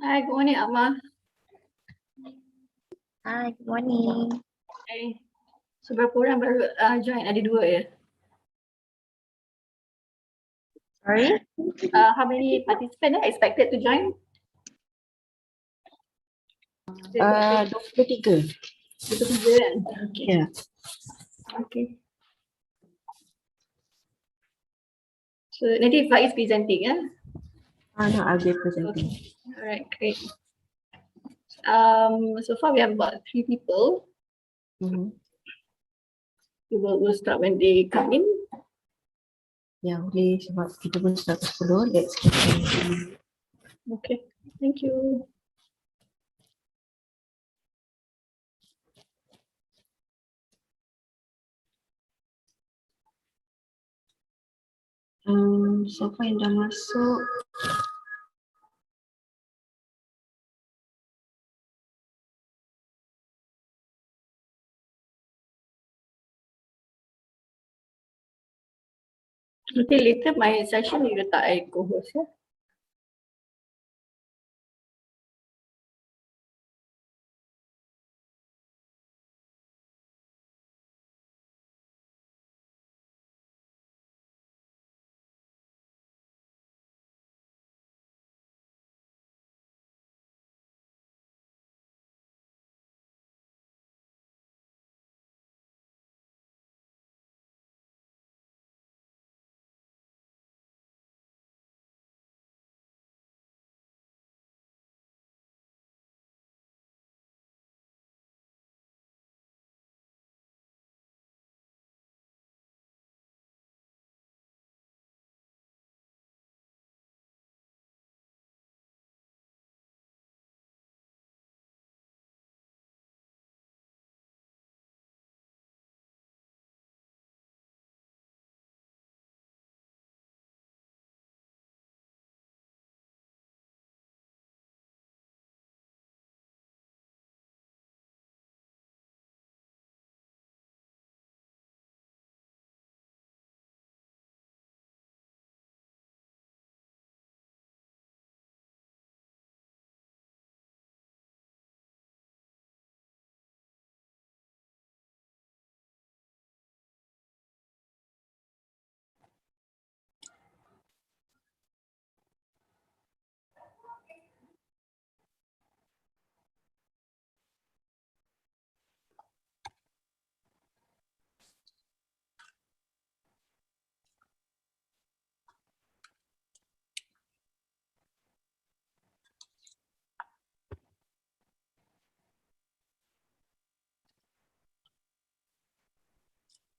Hi, good morning, Amma. Hi, good morning. Hai. So, berapa orang baru join? Ada 2 ya? Sorry? How many participants are expected to join? 23. 23 kan? Okay. Yeah. Okay. So, nanti Faiz presenting ya? No, I'll be presenting. Alright, great. So far we have about 3 people. Mm-hmm. We'll start when they come in. Ya, boleh sebab kita pun start pukul 10. Let's get started. Okay, thank you. Siapa yang dah masuk? Nanti later my session you letak I co-host ya.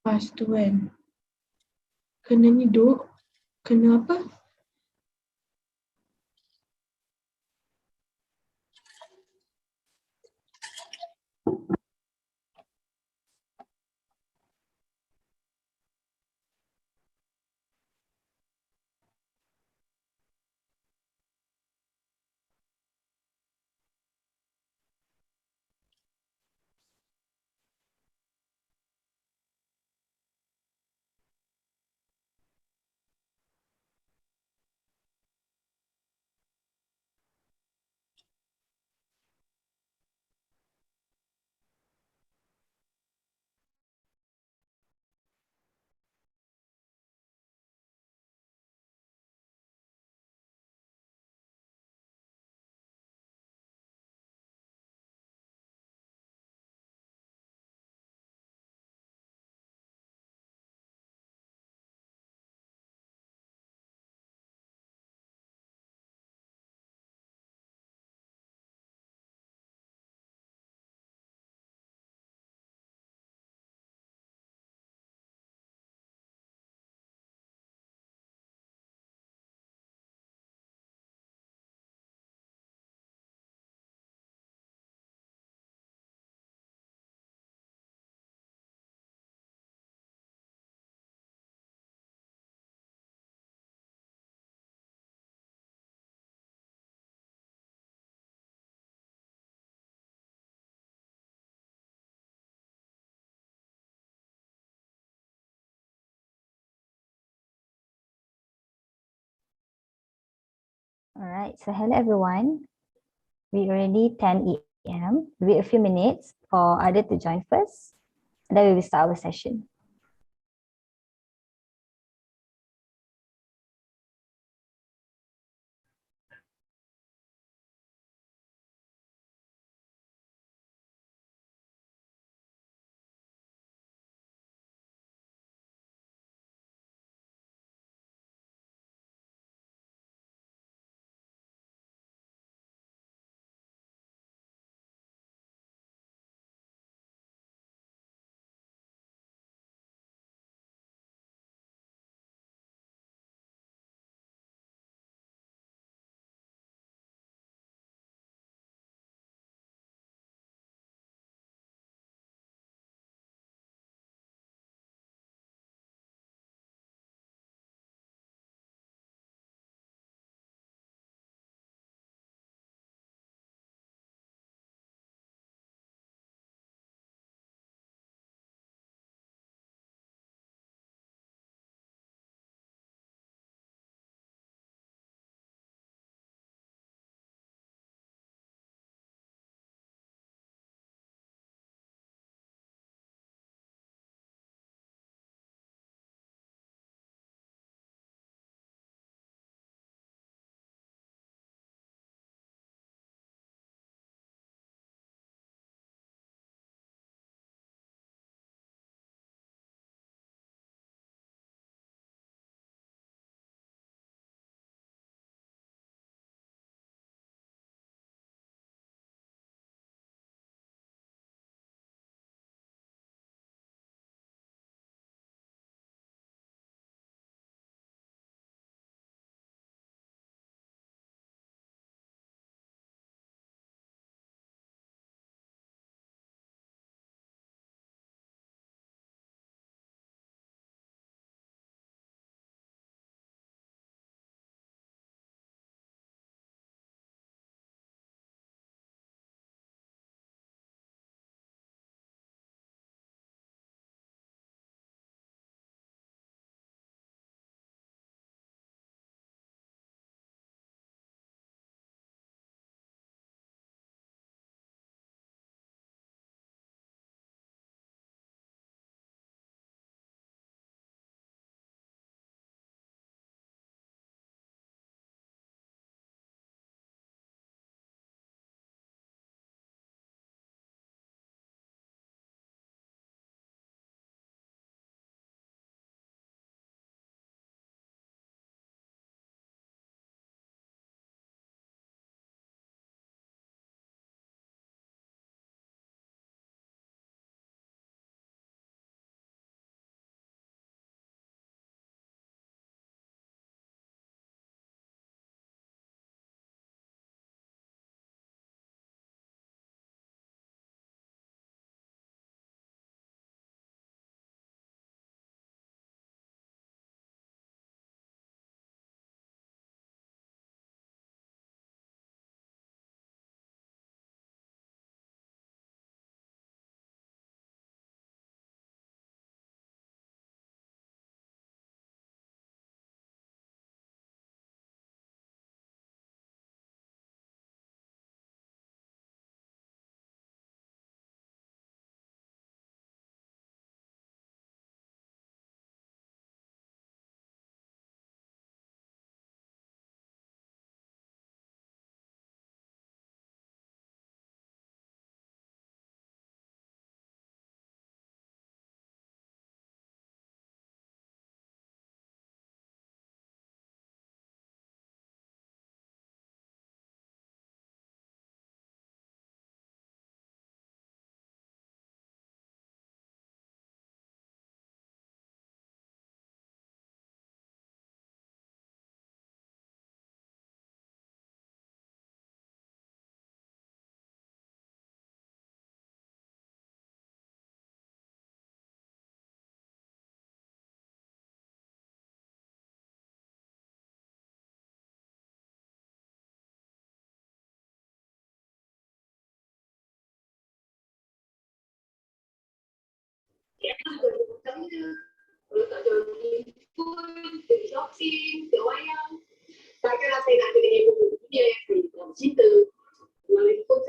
Lepas tu kan, kena ni duk, kena apa? Alright, so hello everyone. We already 10 a.m. Wait a few minutes for other to join first. And then we will start our session.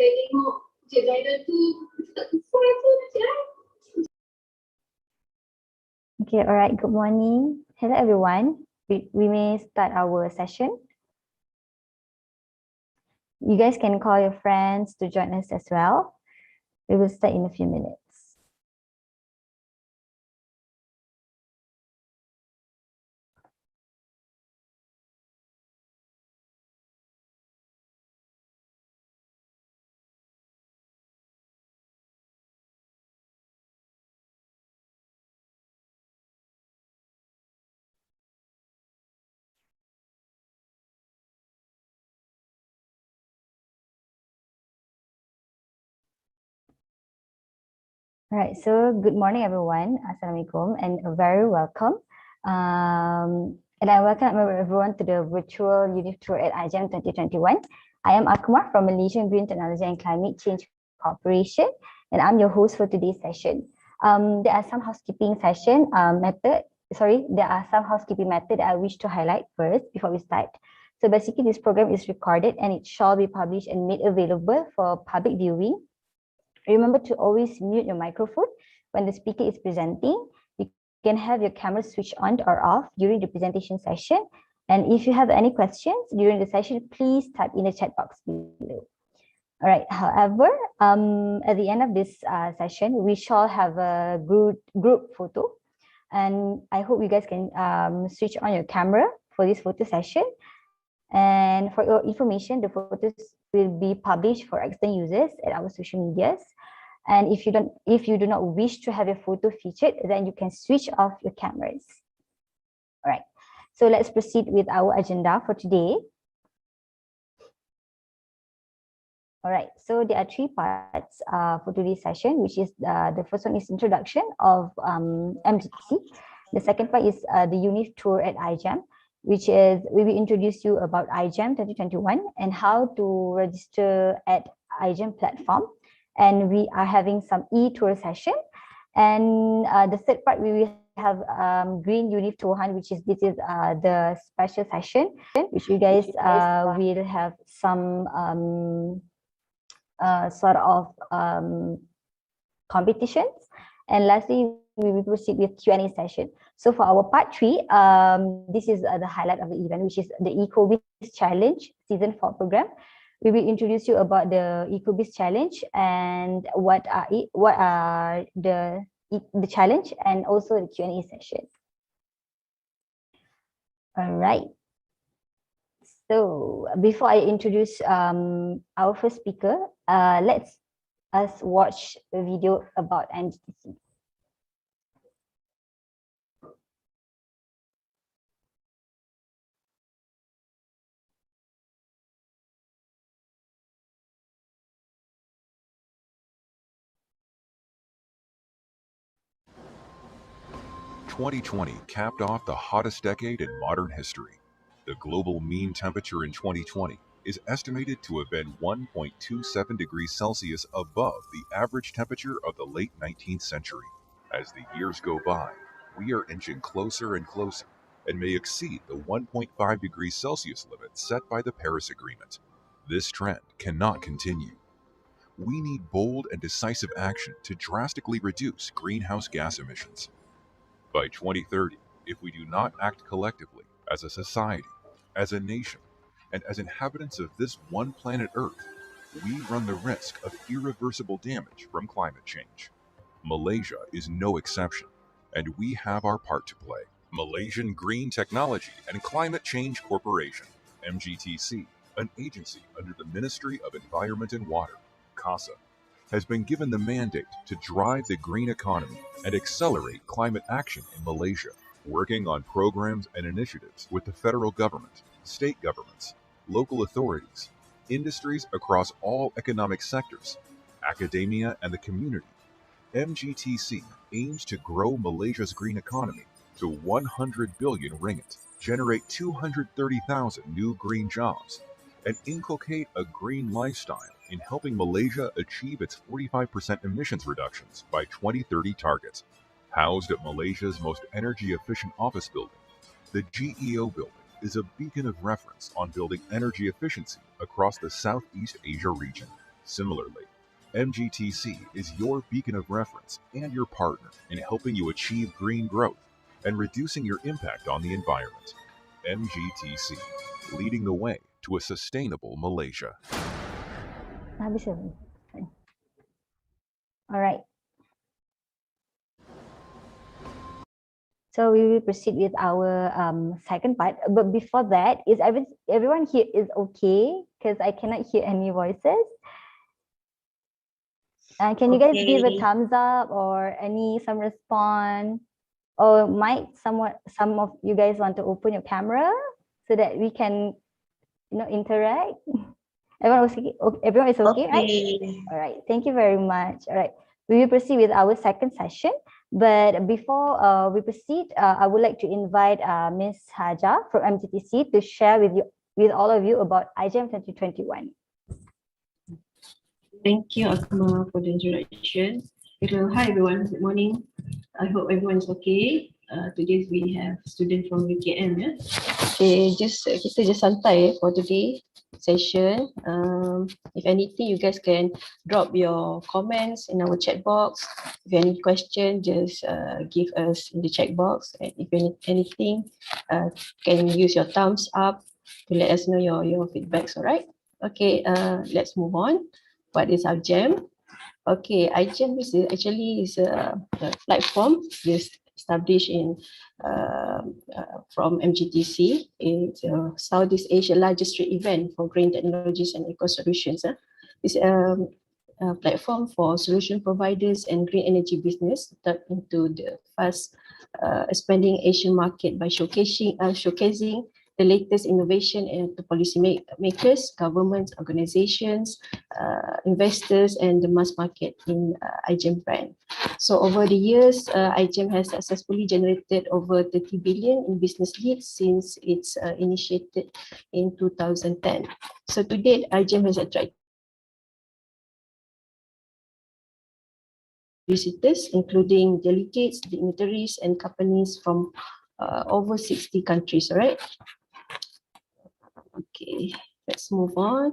saya tengok Cik Zainal tu tak kesal tu Cik. Okay, all right. Good morning. Hello, everyone. We may start our session. You guys can call your friends to join us as well. We will start in a few minutes. All right, so good morning, everyone. Assalamualaikum and a very welcome. And I welcome everyone to the virtual UnivTour at IGEM 2021. I am Akmal from Malaysian Green Technology and Climate Change Corporation, and I'm your host for today's session. There are some housekeeping method that I wish to highlight first before we start. So basically, this program is recorded and it shall be published and made available for public viewing. Remember to always mute your microphone when the speaker is presenting. You can have your camera switched on or off during the presentation session. And if you have any questions during the session, please type in the chat box below. All right. However, at the end of this session, we shall have a group photo. And I hope you guys can switch on your camera for this photo session. And for your information, the photos will be published for external users at our social medias. And if you do not wish to have your photo featured, then you can switch off your cameras. All right. So let's proceed with our agenda for today. All right. So there are three parts for today's session, which is the first one is introduction of MGTC. The second part is the UnivTour at IGEM, which is we will introduce you about IGEM 2021 and how to register at IGEM platform. And we are having some e-tour session. And the third part, we will have Green UnivTour, which is the special session, which you guys will have some sort of competitions. And lastly, we will proceed with Q&A session. So for our part 3, this is the highlight of the event, which is the Ecobiz Challenge Season 4 program. We will introduce you about the Ecobiz Challenge and what are the challenge and also the Q&A session. All right. So before I introduce our first speaker, let's watch a video about MGTC. "2020 capped off the hottest decade in modern history. The global mean temperature in 2020 is estimated to have been 1.27 degrees Celsius above the average temperature of the late 19th century. As the years go by, we are inching closer and closer and may exceed the 1.5 degrees Celsius limit set by the Paris Agreement. This trend cannot continue. We need bold and decisive action to drastically reduce greenhouse gas emissions. By 2030, if we do not act collectively as a society, as a nation, and as inhabitants of this one planet Earth, we run the risk of irreversible damage from climate change. Malaysia is no exception, and we have our part to play. Malaysian Green Technology and Climate Change Corporation, MGTC, an agency under the Ministry of Environment and Water, CASA, has been given the mandate to drive the green economy and accelerate climate action in Malaysia, working on programs and initiatives with the federal government, state governments, local authorities, industries across all economic sectors, academia, and the community. MGTC aims to grow Malaysia's green economy to 100 billion ringgit, generate 230,000 new green jobs, and inculcate a green lifestyle in helping Malaysia achieve its 45% emissions reductions by 2030 target. Housed at Malaysia's most energy-efficient office building, the GEO building is a beacon of reference on building energy efficiency across the Southeast Asia region. Similarly, MGTC is your beacon of reference and your partner in helping you achieve green growth and reducing your impact on the environment. MGTC, leading the way to a sustainable Malaysia. Habis dah. All right. So we will proceed with our second part. But before that, is everyone here is okay? Because I cannot hear any voices. Can you guys give a thumbs up or some response? Or might some of you guys want to open your camera so that we can, interact? Everyone is okay? Everyone is okay, right? All right. Thank you very much. All right. We will proceed with our second session. But before we proceed, I would like to invite Ms. Haja from MGTC to share with all of you about IGEM 2021. Thank you, Akma, for the introduction. Hi everyone, good morning. I hope everyone is okay. Today we have student from UKM. Yeah? Okay, kita just santai for today session. If anything, you guys can drop your comments in our chat box. If you have any question, just give us in the chat box. And if anything, can use your thumbs up to let us know your feedbacks. All right. Okay. Let's move on. What is IGEM? Okay, IGEM is a platform established from MGTC. It's Southeast Asia largest street event for green technologies and eco solutions. It's a platform for solution providers and green energy business to tap into the fast expanding Asian market by showcasing the latest innovation and the policy makers, governments, organizations, investors, and the mass market in IGEM brand. So over the years, IGEM has successfully generated over 30 billion in business leads since its initiated in 2010. So to date, IGEM has attracted visitors, including delegates, dignitaries, and companies from over 60 countries, all right? Okay, let's move on.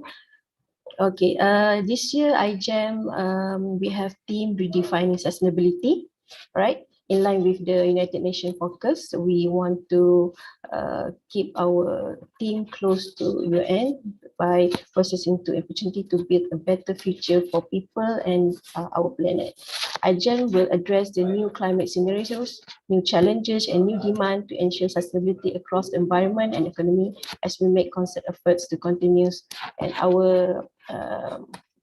Okay, this year IGEM, we have theme redefining sustainability, right? In line with the United Nations focus, we want to keep our theme close to UN by processing to opportunity to build a better future for people and our planet. IGEM will address the new climate scenarios, new challenges, and new demand to ensure sustainability across the environment and economy as we make constant efforts to continue. And our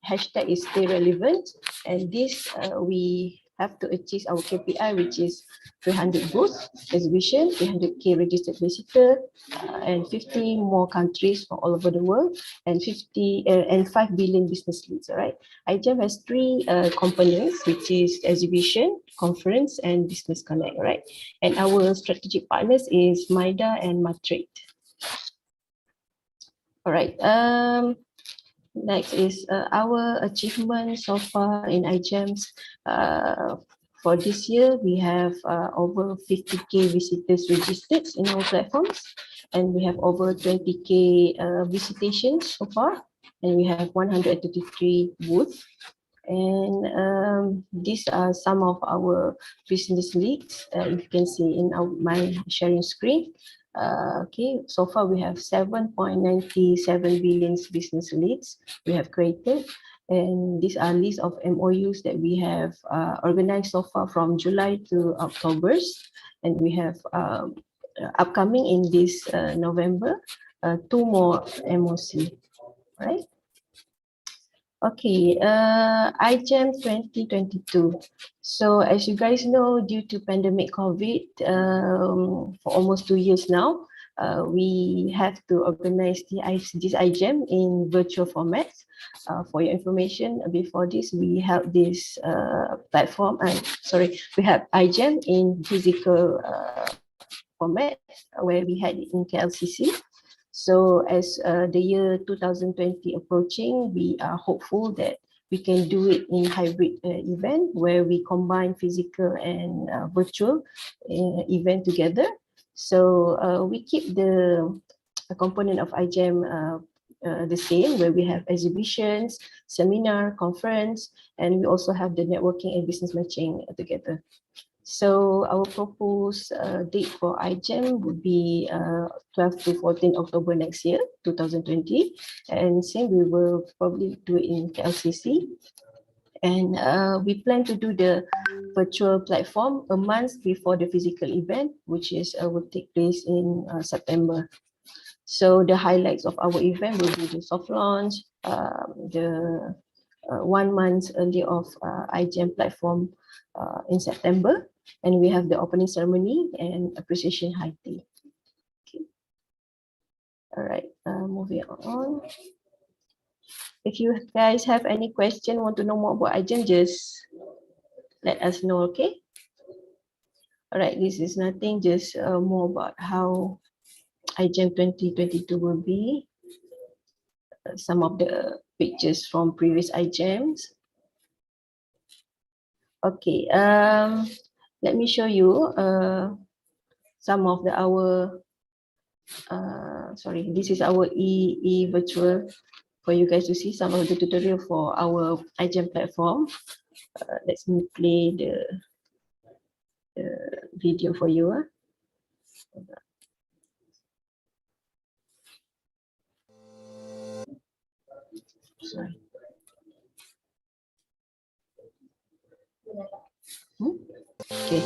hashtag is stay relevant, and this we have to achieve our KPI, which is 300 booth exhibition, 300k registered visitor, and 50 more countries from all over the world, and 5 billion business leads. All right, IGEM has 3 components, which is exhibition, conference, and business connect. Right, and our strategic partners is MIDA and Matrade. All right. Next is our achievement so far in IGEMs. For this year, we have over 50k visitors registered in our platforms, and we have over 20k visitations so far, and we have 133 booths. And these are some of our business leads. If you can see in my sharing screen. Okay, so far we have 7.97 billion business leads we have created, and these are lists of MOUs that we have organized so far from July to October, and we have upcoming in this November 2 more MOC, right? Okay, IGEM 2022. So as you guys know, due to pandemic COVID, for almost 2 years now, we have to organize this IGEM in virtual formats. For your information, before this, we held this platform. We have IGEM in physical format where we had it in KLCC. So as the year 2020 approaching, we are hopeful that we can do it in hybrid event where we combine physical and virtual event together. So we keep the component of IGEM the same, where we have exhibitions, seminar, conference, and we also have the networking and business matching together. So our proposed date for IGEM would be 12 to 14 October next year, 2020. And same, we will probably do it in KLCC. And we plan to do the virtual platform a month before the physical event, which is will take place in September. So the highlights of our event will be the soft launch, the 1 month early of IGEM platform in September, and we have the opening ceremony and appreciation high tea. Okay. All right, moving on. If you guys have any question, want to know more about IGEM, just let us know, okay? All right, this is nothing, just more about how IGEM 2022 will be. Some of the pictures from previous IGEMs. Okay, let me show you some of sorry, this is our virtual for you guys to see some of the tutorial for our IGEM platform. Let me play the video for you. Sorry. Okay.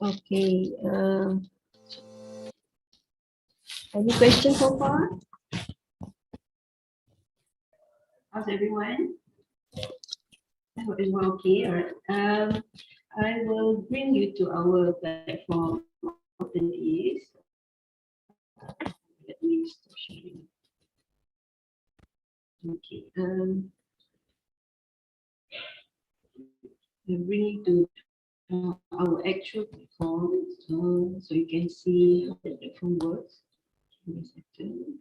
Okay. Any questions so far? How's everyone? I hope everyone okay. All right. I will bring you to our platform after this. Let me stop sharing. Okay. I'll bring you to our actual platform, so you can see how the platform works. Give me a second.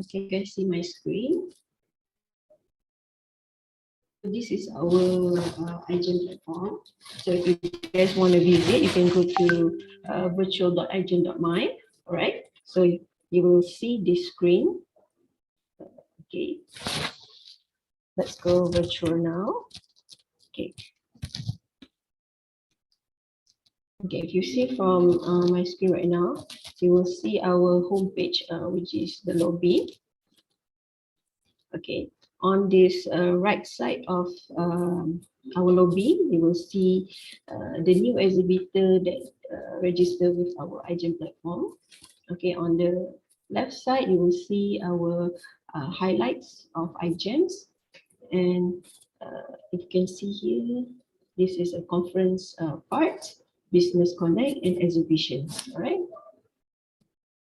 Can you guys see my screen? This is our IGEM platform. So if you guys want to visit, you can go to virtual.igem.my. All right. So you will see this screen. Okay. Let's go virtual now. Okay. Okay, if you see from my screen right now, you will see our homepage, which is the lobby. Okay, on this right side of our lobby, you will see the new exhibitor that registered with our IGEM platform. Okay, on the left side, you will see our highlights of IGEMs. And if you can see here, this is a conference part, Business Connect and exhibitions. All right.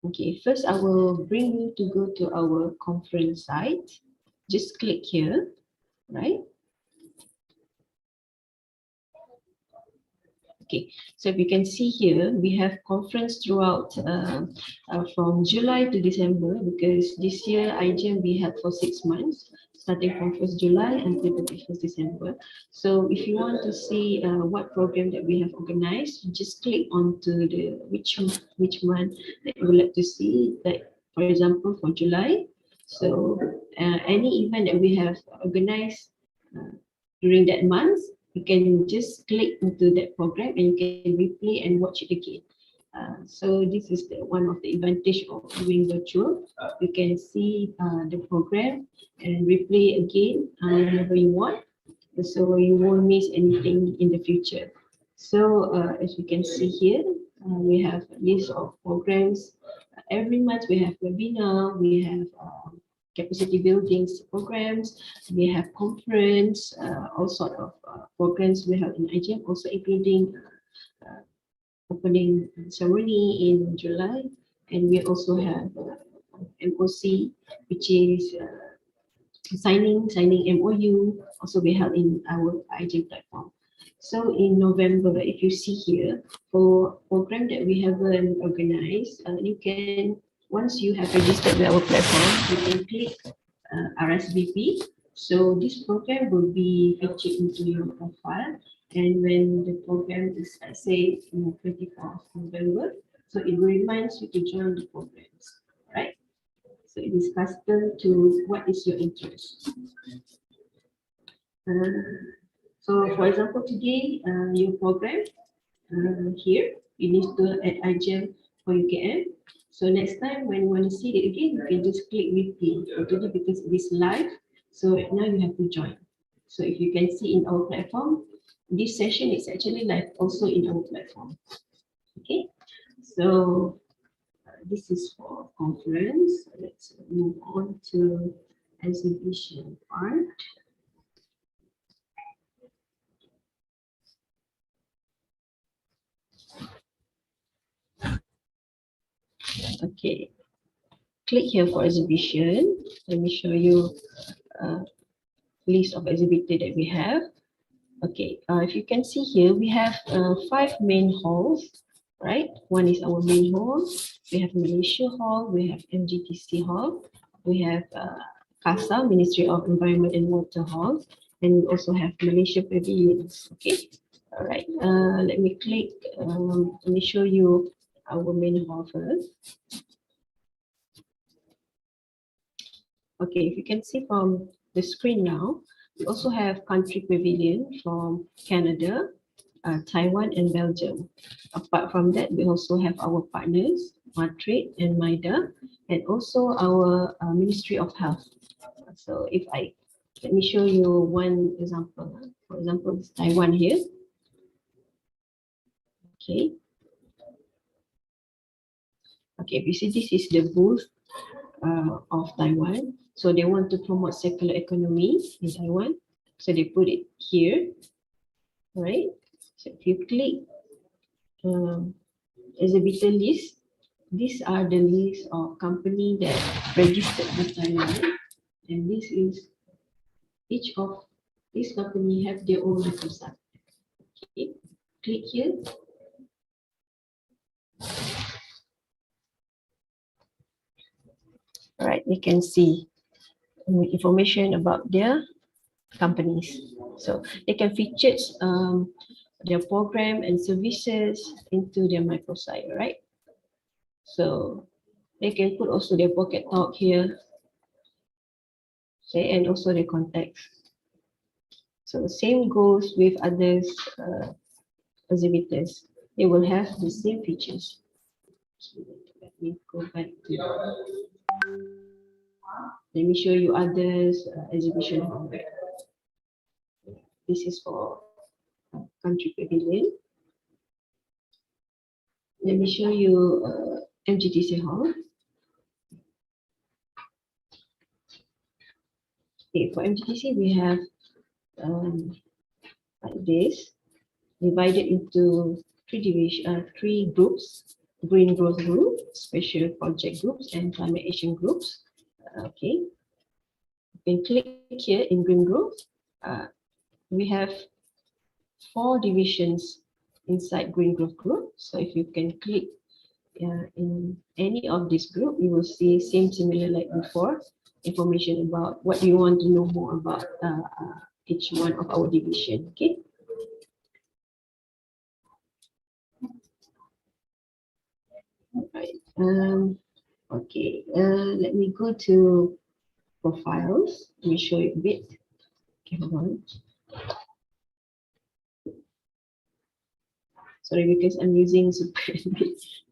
Okay, first I will bring you to go to our conference site. Just click here, right? Okay, so if you can see here, we have conference throughout from July to December, because this year IGEM we had for 6 months, starting from 1st July until 31st December. So if you want to see what program that we have organized, just click onto the which month that you would like to see, like for example for July. So any event that we have organized during that month, you can just click into that program and you can replay and watch it again. So this is one of the advantage of doing virtual. You can see the program and replay again whenever you want, so you won't miss anything in the future. So as you can see here, we have a list of programs. Every month we have webinar, we have capacity building programs, we have conference, all sort of programs we have in IGEM, also including opening ceremony in July, and we also have MOC, which is signing MOU, also be held in our IGEM platform. So in November, if you see here, for program that we haven't organized, you can, once you have registered with our platform, you can click RSVP. So this program will be featured into your profile. And when the program is, say, 24th November, so it reminds you to join the programs, right? So it is custom to what is your interest. So for example, today, your program here, UnivTour at IGEM for UKM. So next time when you want to see it again, you can just click replay. Today because it is live, so now you have to join. So if you can see in our platform, this session is actually live also in our platform. Okay, so this is for conference. Let's move on to exhibition part. Okay, click here for exhibition. Let me show you list of exhibitors that we have. Okay, if you can see here, we have 5 main halls, right? One is our main hall. We have Malaysia Hall, we have MGTC Hall, we have CASA, Ministry of Environment and Water Hall, and we also have Malaysia Pavilions. Okay, all right. Let me click. Let me show you our main hall first. Okay, if you can see from the screen now, we also have country pavilion from Canada, Taiwan, and Belgium. Apart from that, we also have our partners, Madrid and MIDA, and also our Ministry of Health. So let me show you one example. For example, it's Taiwan here. Okay. Okay, you see this is the booth of Taiwan. So they want to promote circular economy in Taiwan. So they put it here, right? So if you click exhibitor list, these are the list of company that registered in Taiwan, and this is each of these company have their own website. Okay, click here. All right, you can see information about their companies. So they can feature their program and services into their microsite, right? So they can put also their pocket talk here, okay, and also their contacts. So the same goes with others exhibitors. They will have the same features. So let me go back to let me show you others exhibition hall. This is for country pavilion. Let me show you MGTC hall. Okay, for MGTC we have like this, divided into three groups: green growth group, special project groups, and climate action groups. Okay, you can click here in green growth. We have 4 divisions inside green growth group. So if you can click in any of this group, you will see similar like before, information about what you want to know more about each one of our division. Okay. Right. Okay. Let me go to profiles. Let me show you a bit. Okay, hold on. Sorry, because I'm using super image.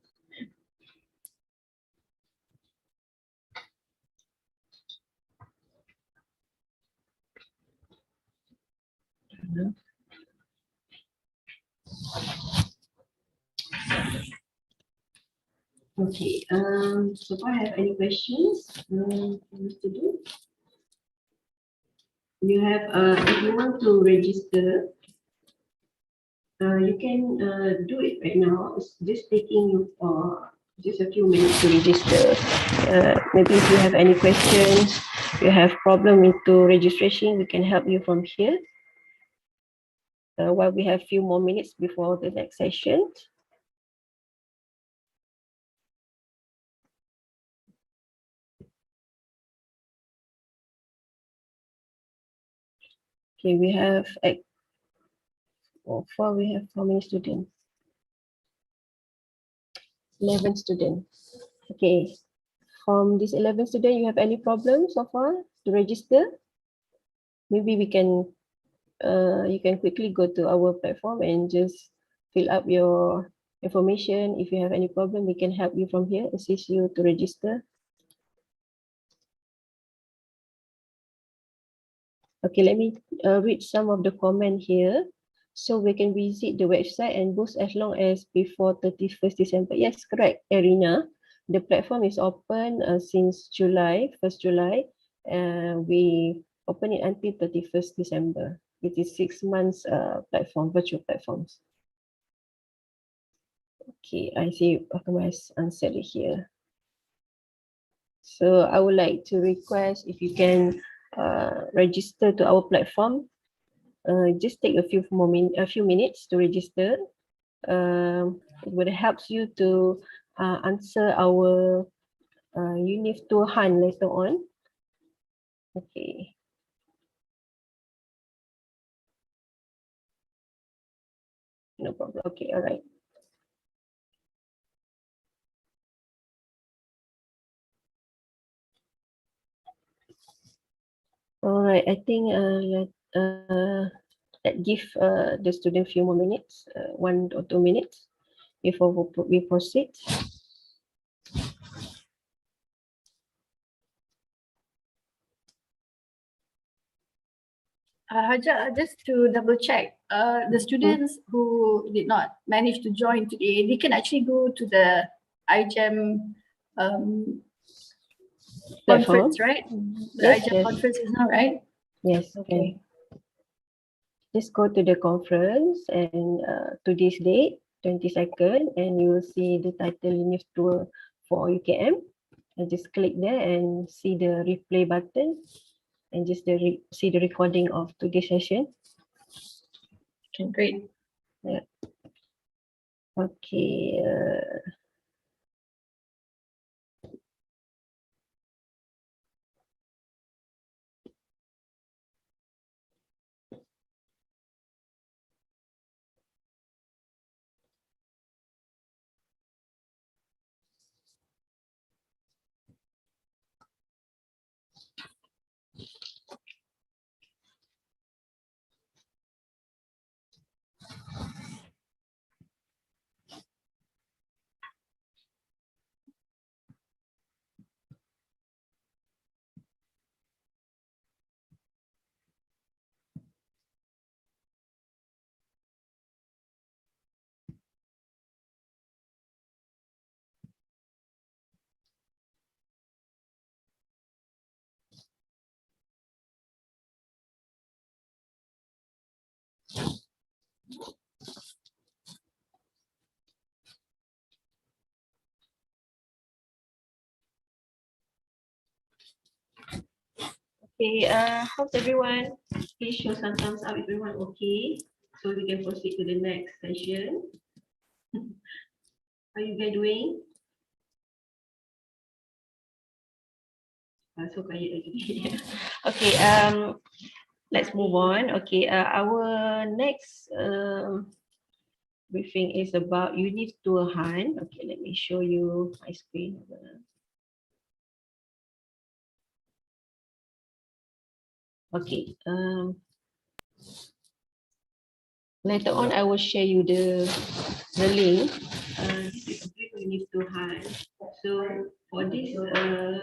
Okay. So if I have any questions, what to do? You have if you want to register, you can do it right now. It's just taking you just a few minutes to register. Maybe if you have any questions, you have problem into registration, we can help you from here. While we have few more minutes before the next session. Okay, we have we have how many students? 11 students. Okay, from these 11 students, you have any problems so far to register? Maybe we can, you can quickly go to our platform and just fill up your information. If you have any problem, we can help you from here, assist you to register. Okay, let me read some of the comment here. So we can visit the website and boost as long as before 31st December. Yes, correct, Arina. The platform is open since July, 1st July. We open it until 31st December. It is 6 months platform, virtual platforms. Okay, I see Akama's answered it here. So I would like to request if you can register to our platform. Just take a few minutes to register. It would help you to answer our UnivTour hunt later on. Okay. No problem. Okay, all right. All right, I think let's give the student a few more minutes, 1 or 2 minutes before we proceed. Haja, just to double check, the students who did not manage to join today, they can actually go to the IGEM Platform. conference, right? The Yes, IGEM yes, conference is now, right? yes. Okay. Just go to the conference and today's date, 22nd, and you will see the title UnivTour for UKM. And just click there and see the replay button and just see the recording of today's session. Okay, great. Okay. Okay, how's everyone? Please show some thumbs up if everyone okay. So we can proceed to the next session. How are you guys doing? So quiet again. Okay, let's move on. Okay, our next briefing is about UnivTour Han. Okay, let me show you my screen. Okay, later on I will share you the link. This is UnivTour Han. So for this, sorry.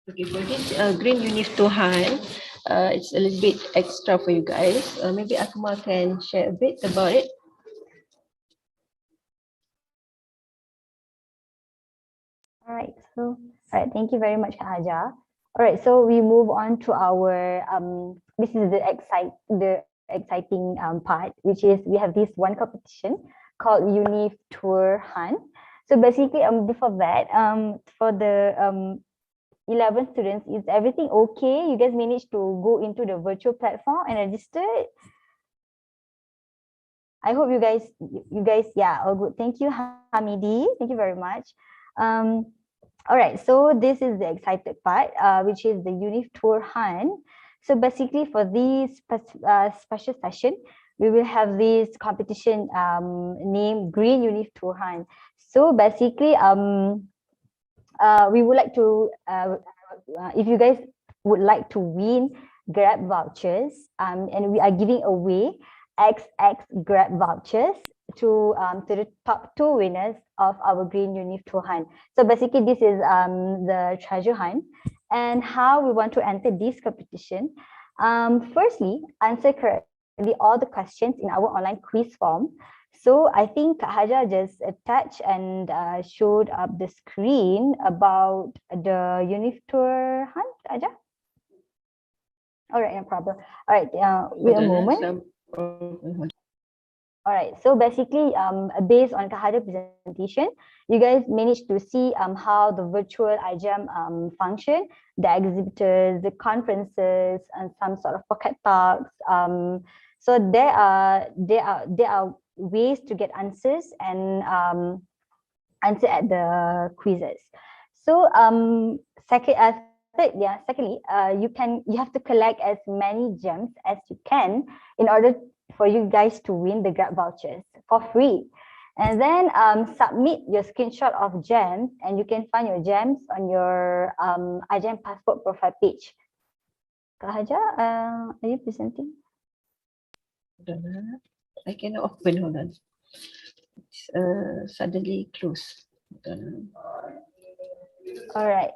Okay, for this green UnivTour Han, it's a little bit extra for you guys. Maybe Akmal can share a bit about it. All right, thank you very much, Kak Haja. All right, so we move on to our this is the exciting part, which is we have this one competition called UnivTour Han. So basically, before that, for the 11 students, is everything okay? You guys managed to go into the virtual platform and register? I hope you guys, yeah, all good. Thank you, Hamidi. Thank you very much. All right, so this is the excited part, which is the UnivTour Han. So basically for this special session, we will have this competition named Green UnivTour Han. So basically, we would like to, if you guys would like to win Grab vouchers, and we are giving away XX Grab vouchers to the top 2 winners of our Green UnivTour Han. So basically, this is the treasure hunt, and how we want to enter this competition. Firstly, answer correctly all the questions in our online quiz form. So I think Haja just attached and showed up the screen about the UnivTour hunt, Haja. All right, no problem. All right, wait a moment. All right, so basically, based on Kahada's presentation, you guys managed to see how the virtual IGEM function, the exhibitors, the conferences, and some sort of pocket talks. So there are ways to get answers and answer at the quizzes. So secondly, you have to collect as many gems as you can in order for you guys to win the Grab vouchers for free. And then submit your screenshot of gems, and you can find your gems on your IGEM passport profile page. Kak Haja, are you presenting? I cannot open, hold on. suddenly closed. All right.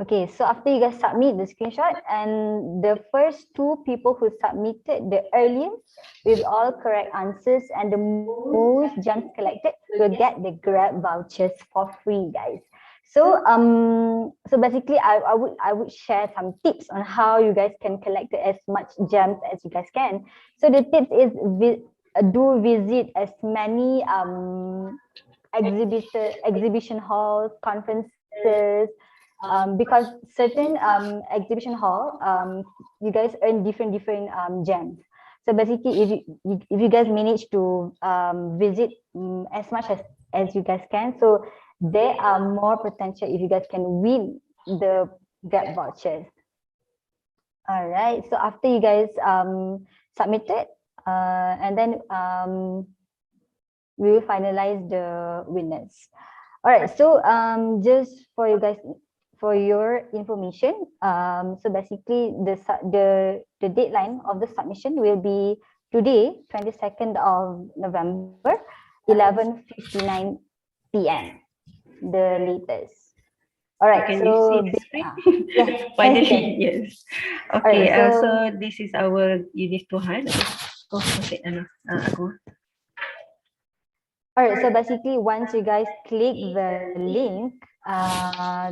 Okay, so after you guys submit the screenshot, and the first two people who submitted the earliest with all correct answers and the most gems collected will get the Grab vouchers for free, guys. So so basically I would share some tips on how you guys can collect as much gems as you guys can. So the tips is do visit as many exhibition halls, conferences, because certain exhibition hall, you guys earn different gems. So basically, if you guys manage to visit as much as you guys can, so there are more potential if you guys can win the Grab vouchers. All right. So after you guys submitted, and then we will finalize the winners. All right. So just for you guys, for your information, so basically the deadline of the submission will be today, 22nd of November, 11:59 p.m. the latest. All right. Can So you see the screen? yes, Finally, yes. Okay. Alright, so- So this is our UnivTour HUD. Oh, okay. Aku. all right. So basically, once you guys click the link, I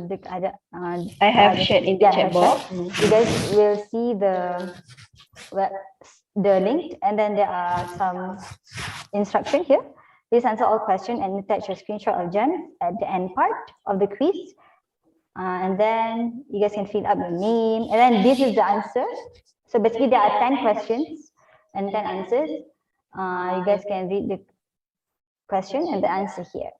have shared in the chat box. you guys will see the link, and then there are some instruction here. Please answer all questions and attach a screenshot of gems at the end part of the quiz. And then you guys can fill up your name. And then this is the answer. So basically there are 10 questions and 10 answers. You guys can read the question and the answer here.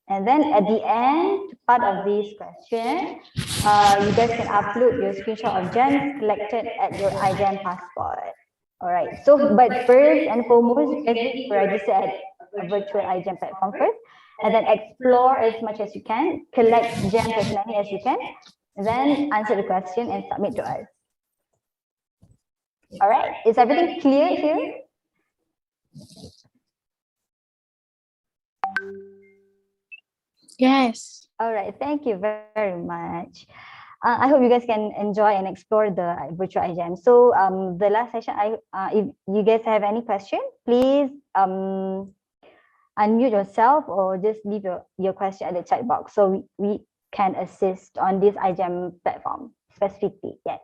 And then at the end part of this question, you guys can upload your screenshot of gems collected at your IGEM passport. All right. So, but first and foremost, you guys need to register at a virtual IGEM platform first, and then explore as much as you can, collect gems as many as you can, and then answer the question and submit to us. All right. Is everything clear here? Yes. All right. Thank you very much. I hope you guys can enjoy and explore the virtual IGEM. So the last session, if you guys have any question, please unmute yourself or just leave your question at the chat box so we can assist on this IGEM platform specifically. Yes.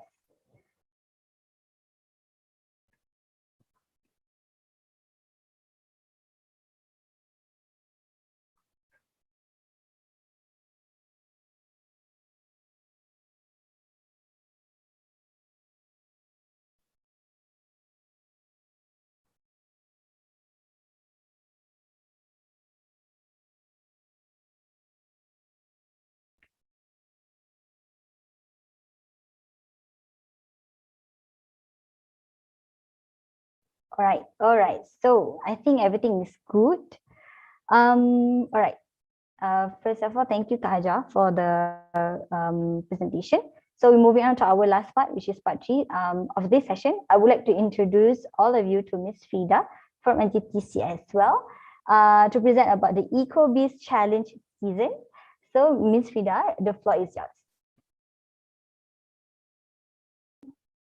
All right. So I think everything is good. All right. First of all, thank you, Kaja, for the presentation. So we're moving on to our last part, which is part 3 of this session. I would like to introduce all of you to Miss Frida from NTTC as well, to present about the Ecobiz Challenge season. So Miss Frida, the floor is yours.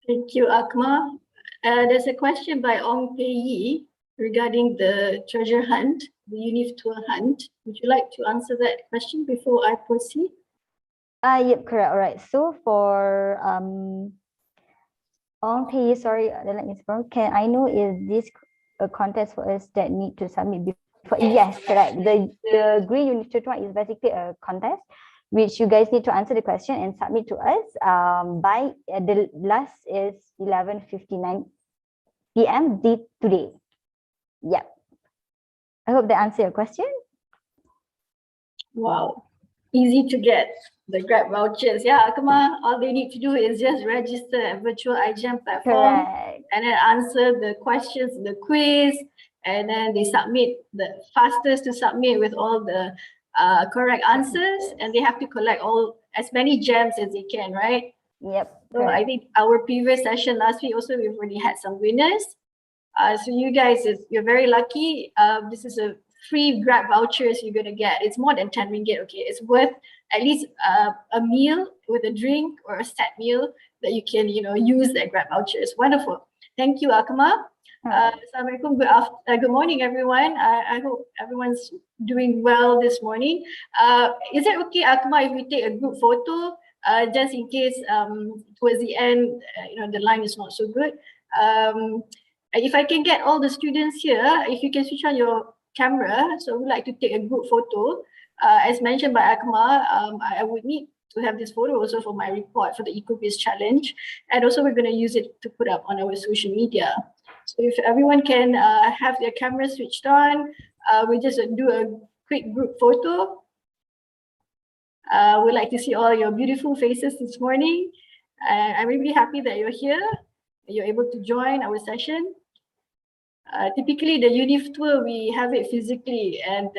Thank you, Akma. There's a question by Ong Pei Yi regarding the treasure hunt, the UnivTour hunt. Would you like to answer that question before I proceed? Yep, correct. All right. So for Ong Pei Yi, sorry, the line is wrong. Can I know, is this a contest for us that need to submit before? Yes, correct. The Green UnivTour is basically a contest which you guys need to answer the question and submit to us by the last is 11:59 p.m. today. Yep. I hope that answers your question. Wow, easy to get the Grab vouchers. Yeah, Akma, all they need to do is just register a virtual IGEM platform. Correct. And then answer the questions, the quiz, and then they submit the fastest to submit with all the correct answers, and they have to collect as many gems as they can, right? Yep. So I think our previous session last week also, we've already had some winners. So you guys, you're very lucky. This is a free Grab vouchers you're gonna get. It's more than 10 ringgit, okay? It's worth at least a meal with a drink or a set meal that you can, use that Grab vouchers. Wonderful. Thank you, Akma. Assalamualaikum. Good morning, everyone. I hope everyone's doing well this morning. Is it okay, Akma, if we take a group photo, just in case towards the end, the line is not so good. If I can get all the students here, if you can switch on your camera, so we'd like to take a group photo. As mentioned by Akma, I would need to have this photo also for my report for the Ecobiz challenge, and also we're going to use it to put up on our social media. So if everyone can have their camera switched on, we just do a quick group photo. We'd like to see all your beautiful faces this morning. I'm really happy that you're here. You're able to join our session. Typically, the UnivTour, we have it physically, and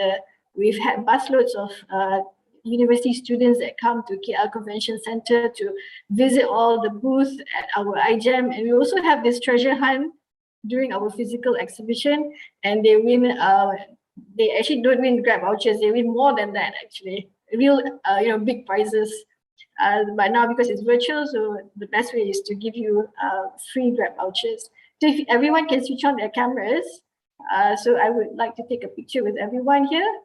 we've had busloads of university students that come to KL Convention Center to visit all the booths at our IGEM. And we also have this treasure hunt during our physical exhibition, and they win, they actually don't win Grab vouchers, they win more than that actually, real, big prizes. But now because it's virtual, so the best way is to give you free Grab vouchers. So if everyone can switch on their cameras, so I would like to take a picture with everyone here.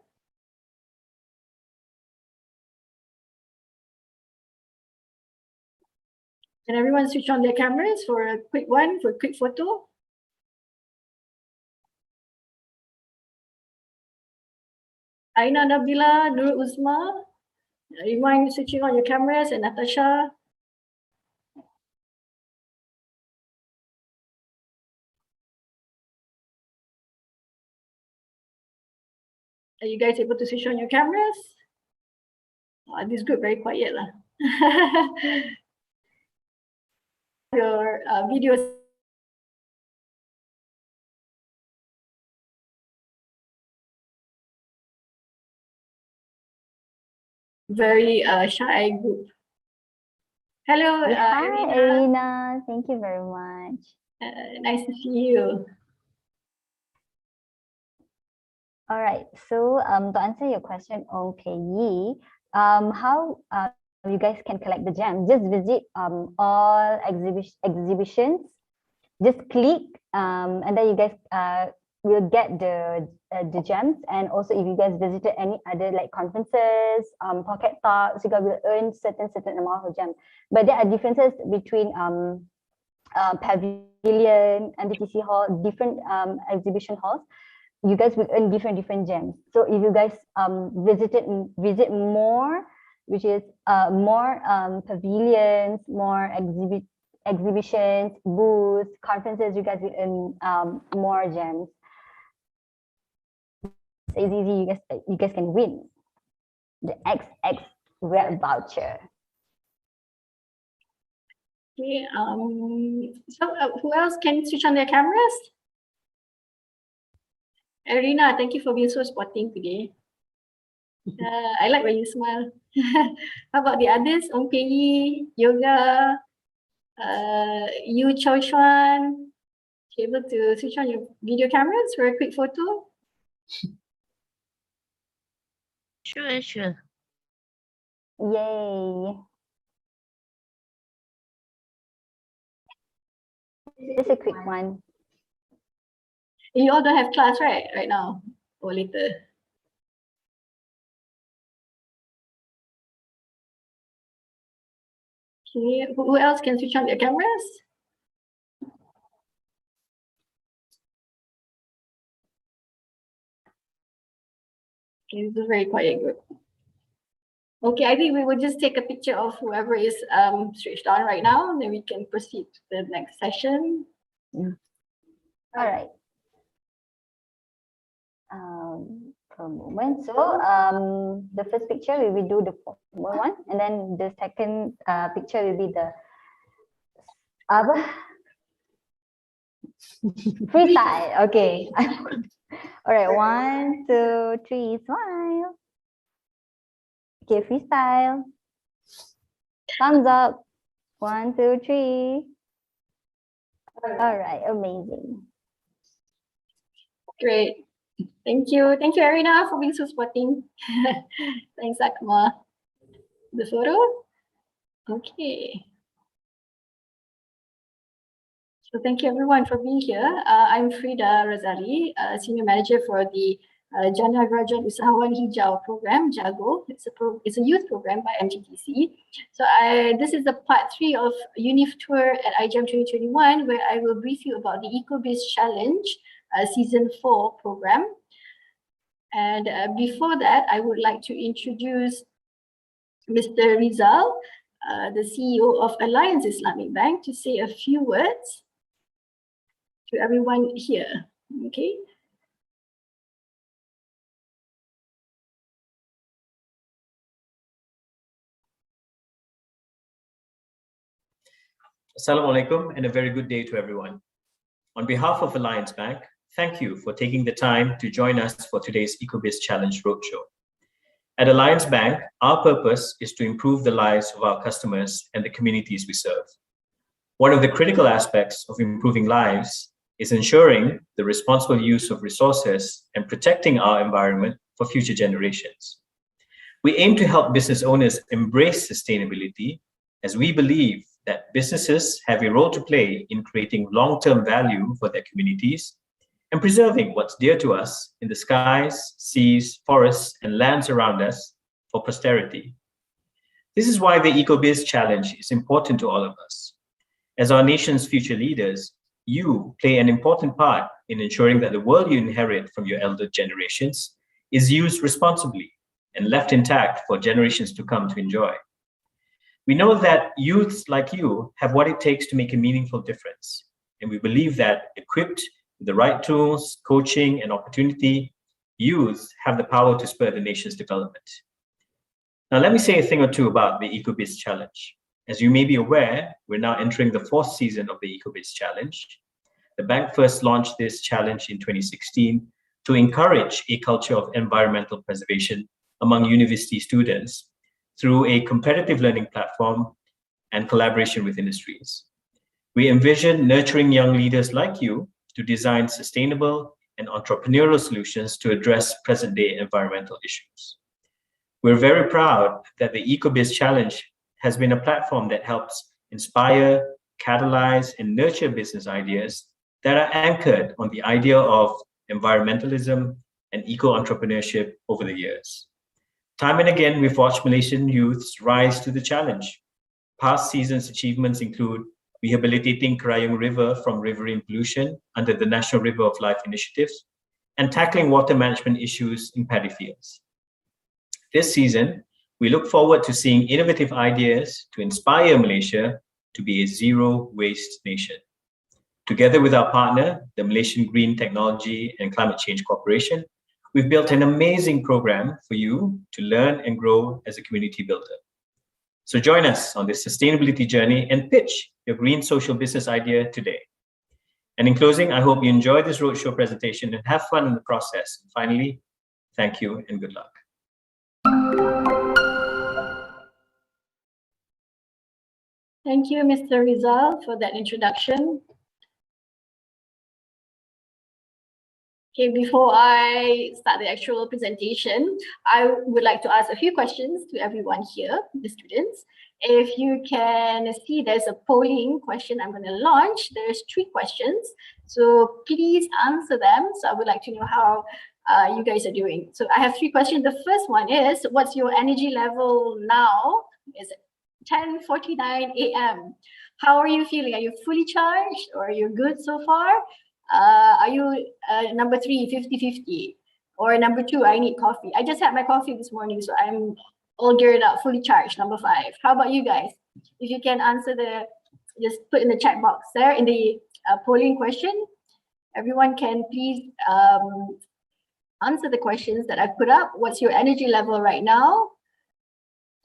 Can everyone switch on their cameras for a quick photo? Aina Nabila, Nur Uzma, everyone switching on your cameras, and Natasha. Are you guys able to switch on your cameras? This group very quiet lah. Your videos. Very shy group. Hello, Hi, Irina. Irina. Thank you very much. Nice to see you. All right. So to answer your question on payee, how you guys can collect the gem? Just visit all exhibitions. Just click, and then you guys will get the gems. And also, if you guys visited any other like conferences, pocket talks, you guys will earn certain amount of gems. But there are differences between pavilion, MDTC hall, different exhibition halls. You guys will earn different gems. So if you guys visit more, which is more pavilions, more exhibitions, booths, conferences, you guys will earn more gems. It's easy. You guys can win the XX Grab voucher. Okay. So who else can switch on their cameras? Irina, thank you for being so sporting today. I like when you smile. How about the others? Ong Pei, Yoga, Yu Chao Chuan. You able to switch on your video cameras for a quick photo? Sure. Yay. Just a quick one. You all don't have class, right now or later? Okay, who else can switch on their cameras? Okay, this is a very quiet group. Okay, I think we will just take a picture of whoever is switched on right now, and then we can proceed to the next session. All right. For a moment. So the first picture we will do the formal one, and then the second picture will be the freestyle. Okay. All right. 1, 2, 3, smile. Okay, freestyle. Thumbs up. 1, 2, 3. All right, amazing. Great. Thank you. Thank you, Arina, for being so sporting. Thanks, Akma. The photo? Okay. So thank you everyone for being here. I'm Frida Razali, Senior Manager for the Jana Graduate Usahawan Hijau program, JAGO. It's a youth program by MTTC. So this is the part 3 of UnivTour at IGEM2021, where I will brief you about the Ecobiz Challenge Season 4 program. And before that, I would like to introduce Mr. Rizal, the CEO of Alliance Islamic Bank, to say a few words to everyone here. Okay. Assalamu alaikum and a very good day to everyone. On behalf of Alliance Bank, thank you for taking the time to join us for today's Ecobiz Challenge Roadshow. At Alliance Bank, our purpose is to improve the lives of our customers and the communities we serve. One of the critical aspects of improving lives is ensuring the responsible use of resources and protecting our environment for future generations. We aim to help business owners embrace sustainability, as we believe that businesses have a role to play in creating long-term value for their communities and preserving what's dear to us in the skies, seas, forests, and lands around us for posterity. This is why the Ecobiz Challenge is important to all of us. As our nation's future leaders, you play an important part in ensuring that the world you inherit from your elder generations is used responsibly and left intact for generations to come to enjoy. We know that youths like you have what it takes to make a meaningful difference. And we believe that equipped with the right tools, coaching, and opportunity, youth have the power to spur the nation's development. Now, let me say a thing or two about the Ecobiz Challenge. As you may be aware, we're now entering the 4th season of the Ecobiz Challenge. The bank first launched this challenge in 2016 to encourage a culture of environmental preservation among university students through a competitive learning platform and collaboration with industries. We envision nurturing young leaders like you to design sustainable and entrepreneurial solutions to address present-day environmental issues. We're very proud that the Ecobiz Challenge has been a platform that helps inspire, catalyze, and nurture business ideas that are anchored on the idea of environmentalism and eco-entrepreneurship over the years. Time and again, we've watched Malaysian youths rise to the challenge. Past seasons' achievements include rehabilitating Kerayong River from riverine pollution under the National River of Life initiatives and tackling water management issues in paddy fields. This season, we look forward to seeing innovative ideas to inspire Malaysia to be a zero-waste nation. Together with our partner, the Malaysian Green Technology and Climate Change Corporation, we've built an amazing program for you to learn and grow as a community builder. So join us on this sustainability journey and pitch your green social business idea today. And in closing, I hope you enjoy this roadshow presentation and have fun in the process. And finally, thank you and good luck. Thank you, Mr. Rizal, for that introduction. Okay, before I start the actual presentation, I would like to ask a few questions to everyone here, the students. If you can see, there's a polling question I'm going to launch. There's 3 questions, so please answer them. So I would like to know how you guys are doing. So I have 3 questions. The first one is, what's your energy level now? Is it 10:49 a.m.? How are you feeling? Are you fully charged or are you good so far? Are you number 3, 50-50? Or number 2, I need coffee. I just had my coffee this morning, so I'm all geared up, fully charged, number 5. How about you guys? If you can answer just put in the chat box there in the polling question. Everyone can please answer the questions that I put up. What's your energy level right now?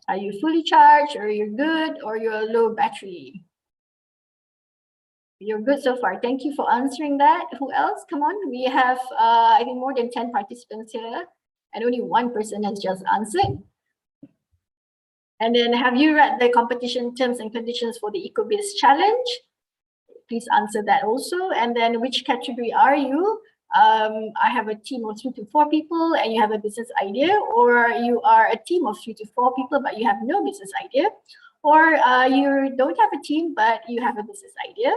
Are you fully charged or you're good or you're low battery? You're good so far. Thank you for answering that. Who else? Come on. We have, I think, more than 10 participants here, and only 1 person has just answered. And then, have you read the competition terms and conditions for the Ecobiz Challenge? Please answer that also. And then, which category are you? I have a team of 3 to 4 people and you have a business idea, or you are a team of 3 to 4 people but you have no business idea, or you don't have a team but you have a business idea,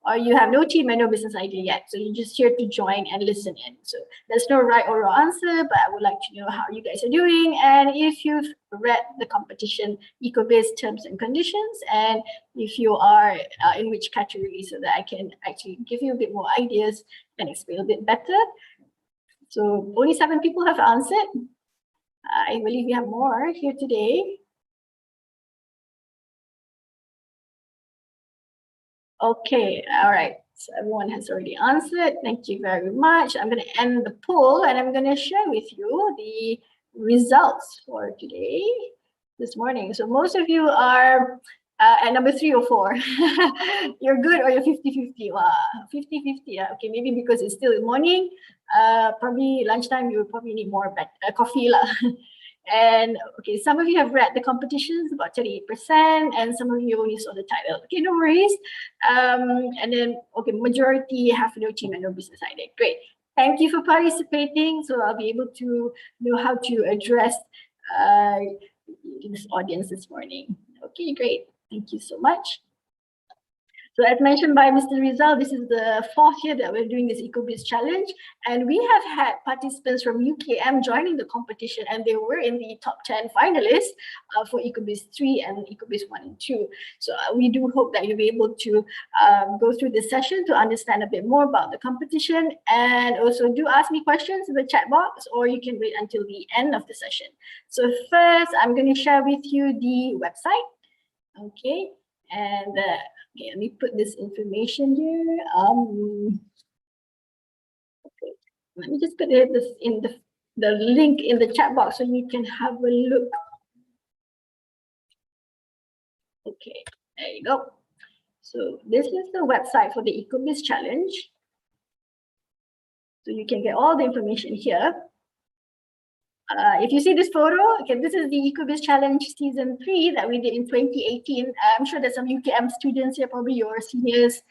or you have no team and no business idea yet. So you're just here to join and listen in. So there's no right or wrong answer, but I would like to know how you guys are doing and if you've read the competition Ecobiz terms and conditions, and if you are in which category, so that I can actually give you a bit more ideas and explain a bit better. So only 7 people have answered. I believe we have more here today. Okay, all right. So everyone has already answered. Thank you very much. I'm going to end the poll and I'm going to share with you the results for today, this morning. So most of you are at number 3 or 4. You're good, or you're 50-50. Wow, 50-50. Okay, maybe because it's still in the morning. Probably lunchtime, you probably need more coffee lah. And okay, some of you have read the competitions, about 38%, and some of you only saw the title. Okay, no worries. And then, okay, majority have no team and no business idea. Great. Thank you for participating. So I'll be able to know how to address this audience this morning. Okay, great. Thank you so much. So as mentioned by Mr. Rizal, this is the 4th year that we're doing this Ecobiz challenge, and we have had participants from UKM joining the competition, and they were in the top 10 finalists for Ecobiz 3 and Ecobiz 1 and 2. So we do hope that you'll be able to go through this session to understand a bit more about the competition, and also do ask me questions in the chat box, or you can wait until the end of the session. So first, I'm going to share with you the website. Okay, and okay, let me put this information here. Okay, let me just put this in the link in the chat box so you can have a look. Okay, there you go. So this is the website for the Ecobiz challenge. So you can get all the information here. If you see this photo, okay, this is the Ecobiz Challenge Season 3 that we did in 2018. I'm sure there's some UKM students here, probably your seniors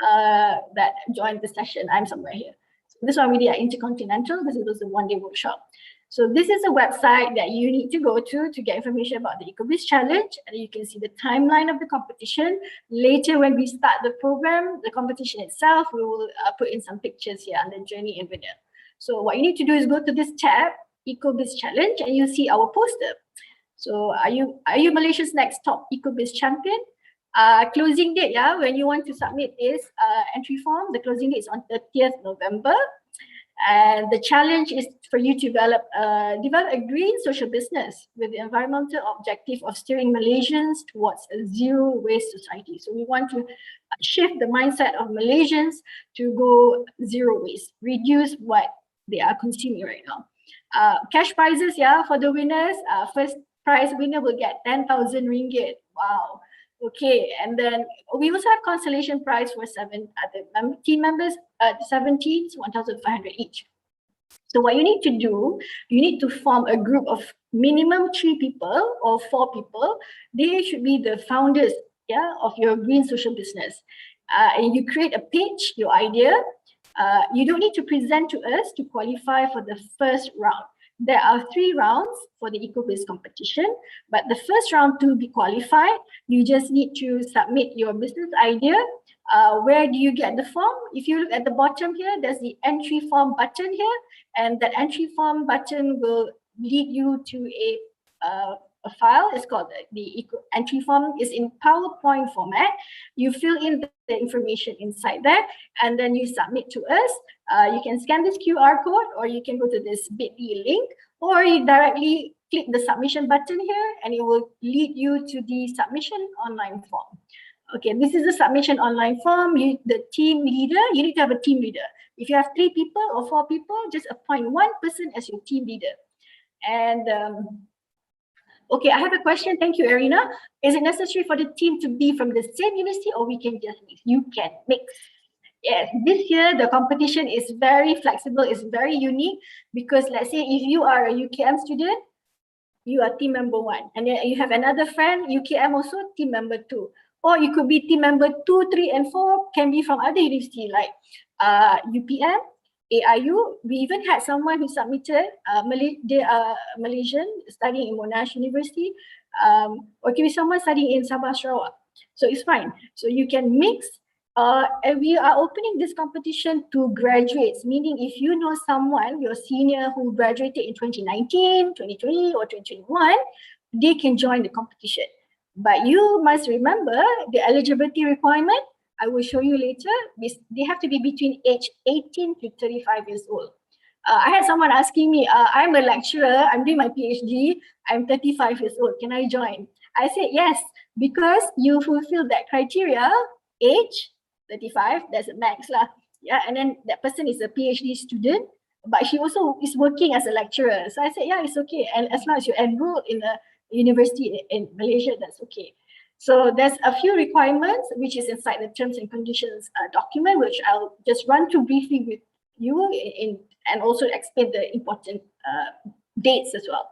that joined the session. I'm somewhere here. So this one we did at Intercontinental. This was a one-day workshop. So this is a website that you need to go to get information about the Ecobiz Challenge, and you can see the timeline of the competition. Later, when we start the program, the competition itself, we will put in some pictures here under Journey and Winner. So what you need to do is go to this tab, Ecobiz Challenge, and you see our poster. So are you Malaysia's next top Ecobiz champion? Closing date, yeah, when you want to submit is entry form. The closing date is on 30th November. And the challenge is for you to develop a green social business with the environmental objective of steering Malaysians towards a zero waste society. So we want to shift the mindset of Malaysians to go zero waste, reduce what they are consuming right now. Cash prizes, yeah, for the winners. First prize winner will get 10,000 ringgit. Wow. Okay, and then we also have consolation prize for 7 other team members. 7 teams, 1,500 each. So what you need to do, you need to form a group of minimum 3 people or 4 people. They should be the founders, yeah, of your green social business. And you create a pitch, your idea. You don't need to present to us to qualify for the first round. There are 3 rounds for the Ecobiz competition, but the first round to be qualified, you just need to submit your business idea. Where do you get the form? If you look at the bottom here, there's the entry form button here, and that entry form button will lead you to a file. It's called the entry form. Is in PowerPoint format. You fill in the information inside there, and then you submit to us. You can scan this QR code, or you can go to this bit.ly link, or you directly click the submission button here, and it will lead you to the submission online form. Okay, this is the submission online form. The team leader, you need to have a team leader. If you have 3 people or 4 people, just appoint 1 person as your team leader. And okay, I have a question. Thank you, Arina. Is it necessary for the team to be from the same university, or we can just mix? You can mix. Yes, this year the competition is very flexible, it's very unique, because let's say if you are a UKM student, you are team member 1, and then you have another friend, UKM also, team member 2. Or you could be team member 2, 3, and 4, can be from other university like UPM, AIU. We even had someone who submitted, they are Malaysian studying in Monash University, or could be someone studying in Sabah Sarawak. So it's fine. So you can mix. And we are opening this competition to graduates, meaning if you know someone, your senior who graduated in 2019, 2020 or 2021, they can join the competition. But you must remember the eligibility requirement. I will show you later. They have to be between age 18 to 35 years old. I had someone asking me, I'm a lecturer, I'm doing my PhD, I'm 35 years old, can I join? I said yes, because you fulfill that criteria, age, 35, that's a max lah. Yeah, and then that person is a PhD student, but she also is working as a lecturer. So I said, yeah, it's okay. And as long as you enroll in a university in Malaysia, that's okay. So there's a few requirements which is inside the terms and conditions document, which I'll just run through briefly with you and also explain the important dates as well.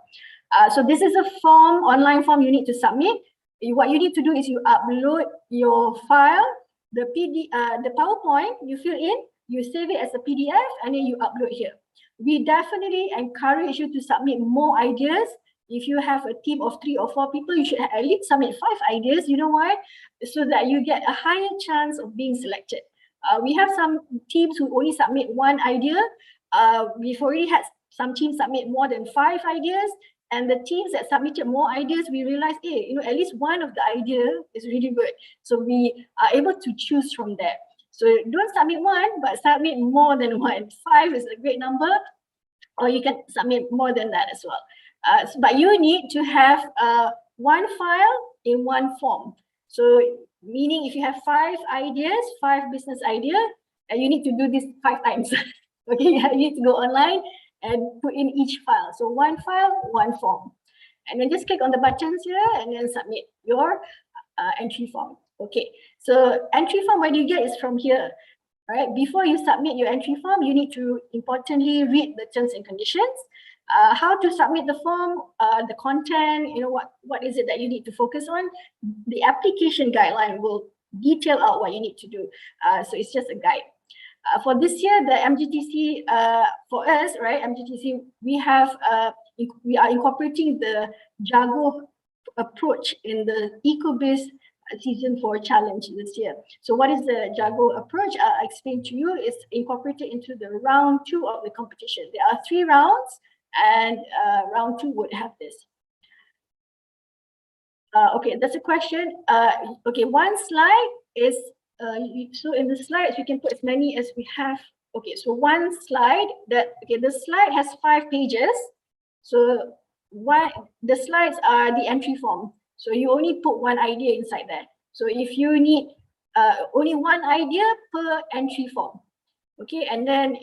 So this is a form, online form you need to submit. What you need to do is you upload your file, the PowerPoint you fill in, you save it as a PDF, and then you upload here. We definitely encourage you to submit more ideas. If you have a team of 3 or 4 people, you should at least submit 5 ideas. You know why? So that you get a higher chance of being selected. We have some teams who only submit 1 idea. We've already had some teams submit more than 5 ideas. And the teams that submitted more ideas, we realized, hey, you know, at least one of the idea is really good. So we are able to choose from there. So don't submit 1, but submit more than 1. 5 is a great number, or you can submit more than that as well. But you need to have 1 file in 1 form. So meaning if you have 5 ideas, 5 business ideas, and you need to do this 5 times. Okay, you need to go online and put in each file. So 1 file, 1 form. And then just click on the buttons here and then submit your entry form. Okay, so entry form, what you get is from here. Right? Before you submit your entry form, you need to importantly read the terms and conditions. How to submit the form, the content, you know, what is it that you need to focus on. The application guideline will detail out what you need to do. So it's just a guide. For this year, the MGTC, for us, right, MGTC, we are incorporating the Jago approach in the Ecobiz Season 4 challenge this year. So what is the Jago approach? I'll explain to you. It's incorporated into the round 2 of the competition. There are 3 rounds, and round 2 would have this. Okay, that's a question. Okay, 1 slide is, so in the slides, we can put as many as we have. Okay, so 1 slide, the slide has 5 pages. So the slides are the entry form. So you only put 1 idea inside there. So if you need only 1 idea per entry form, okay, and then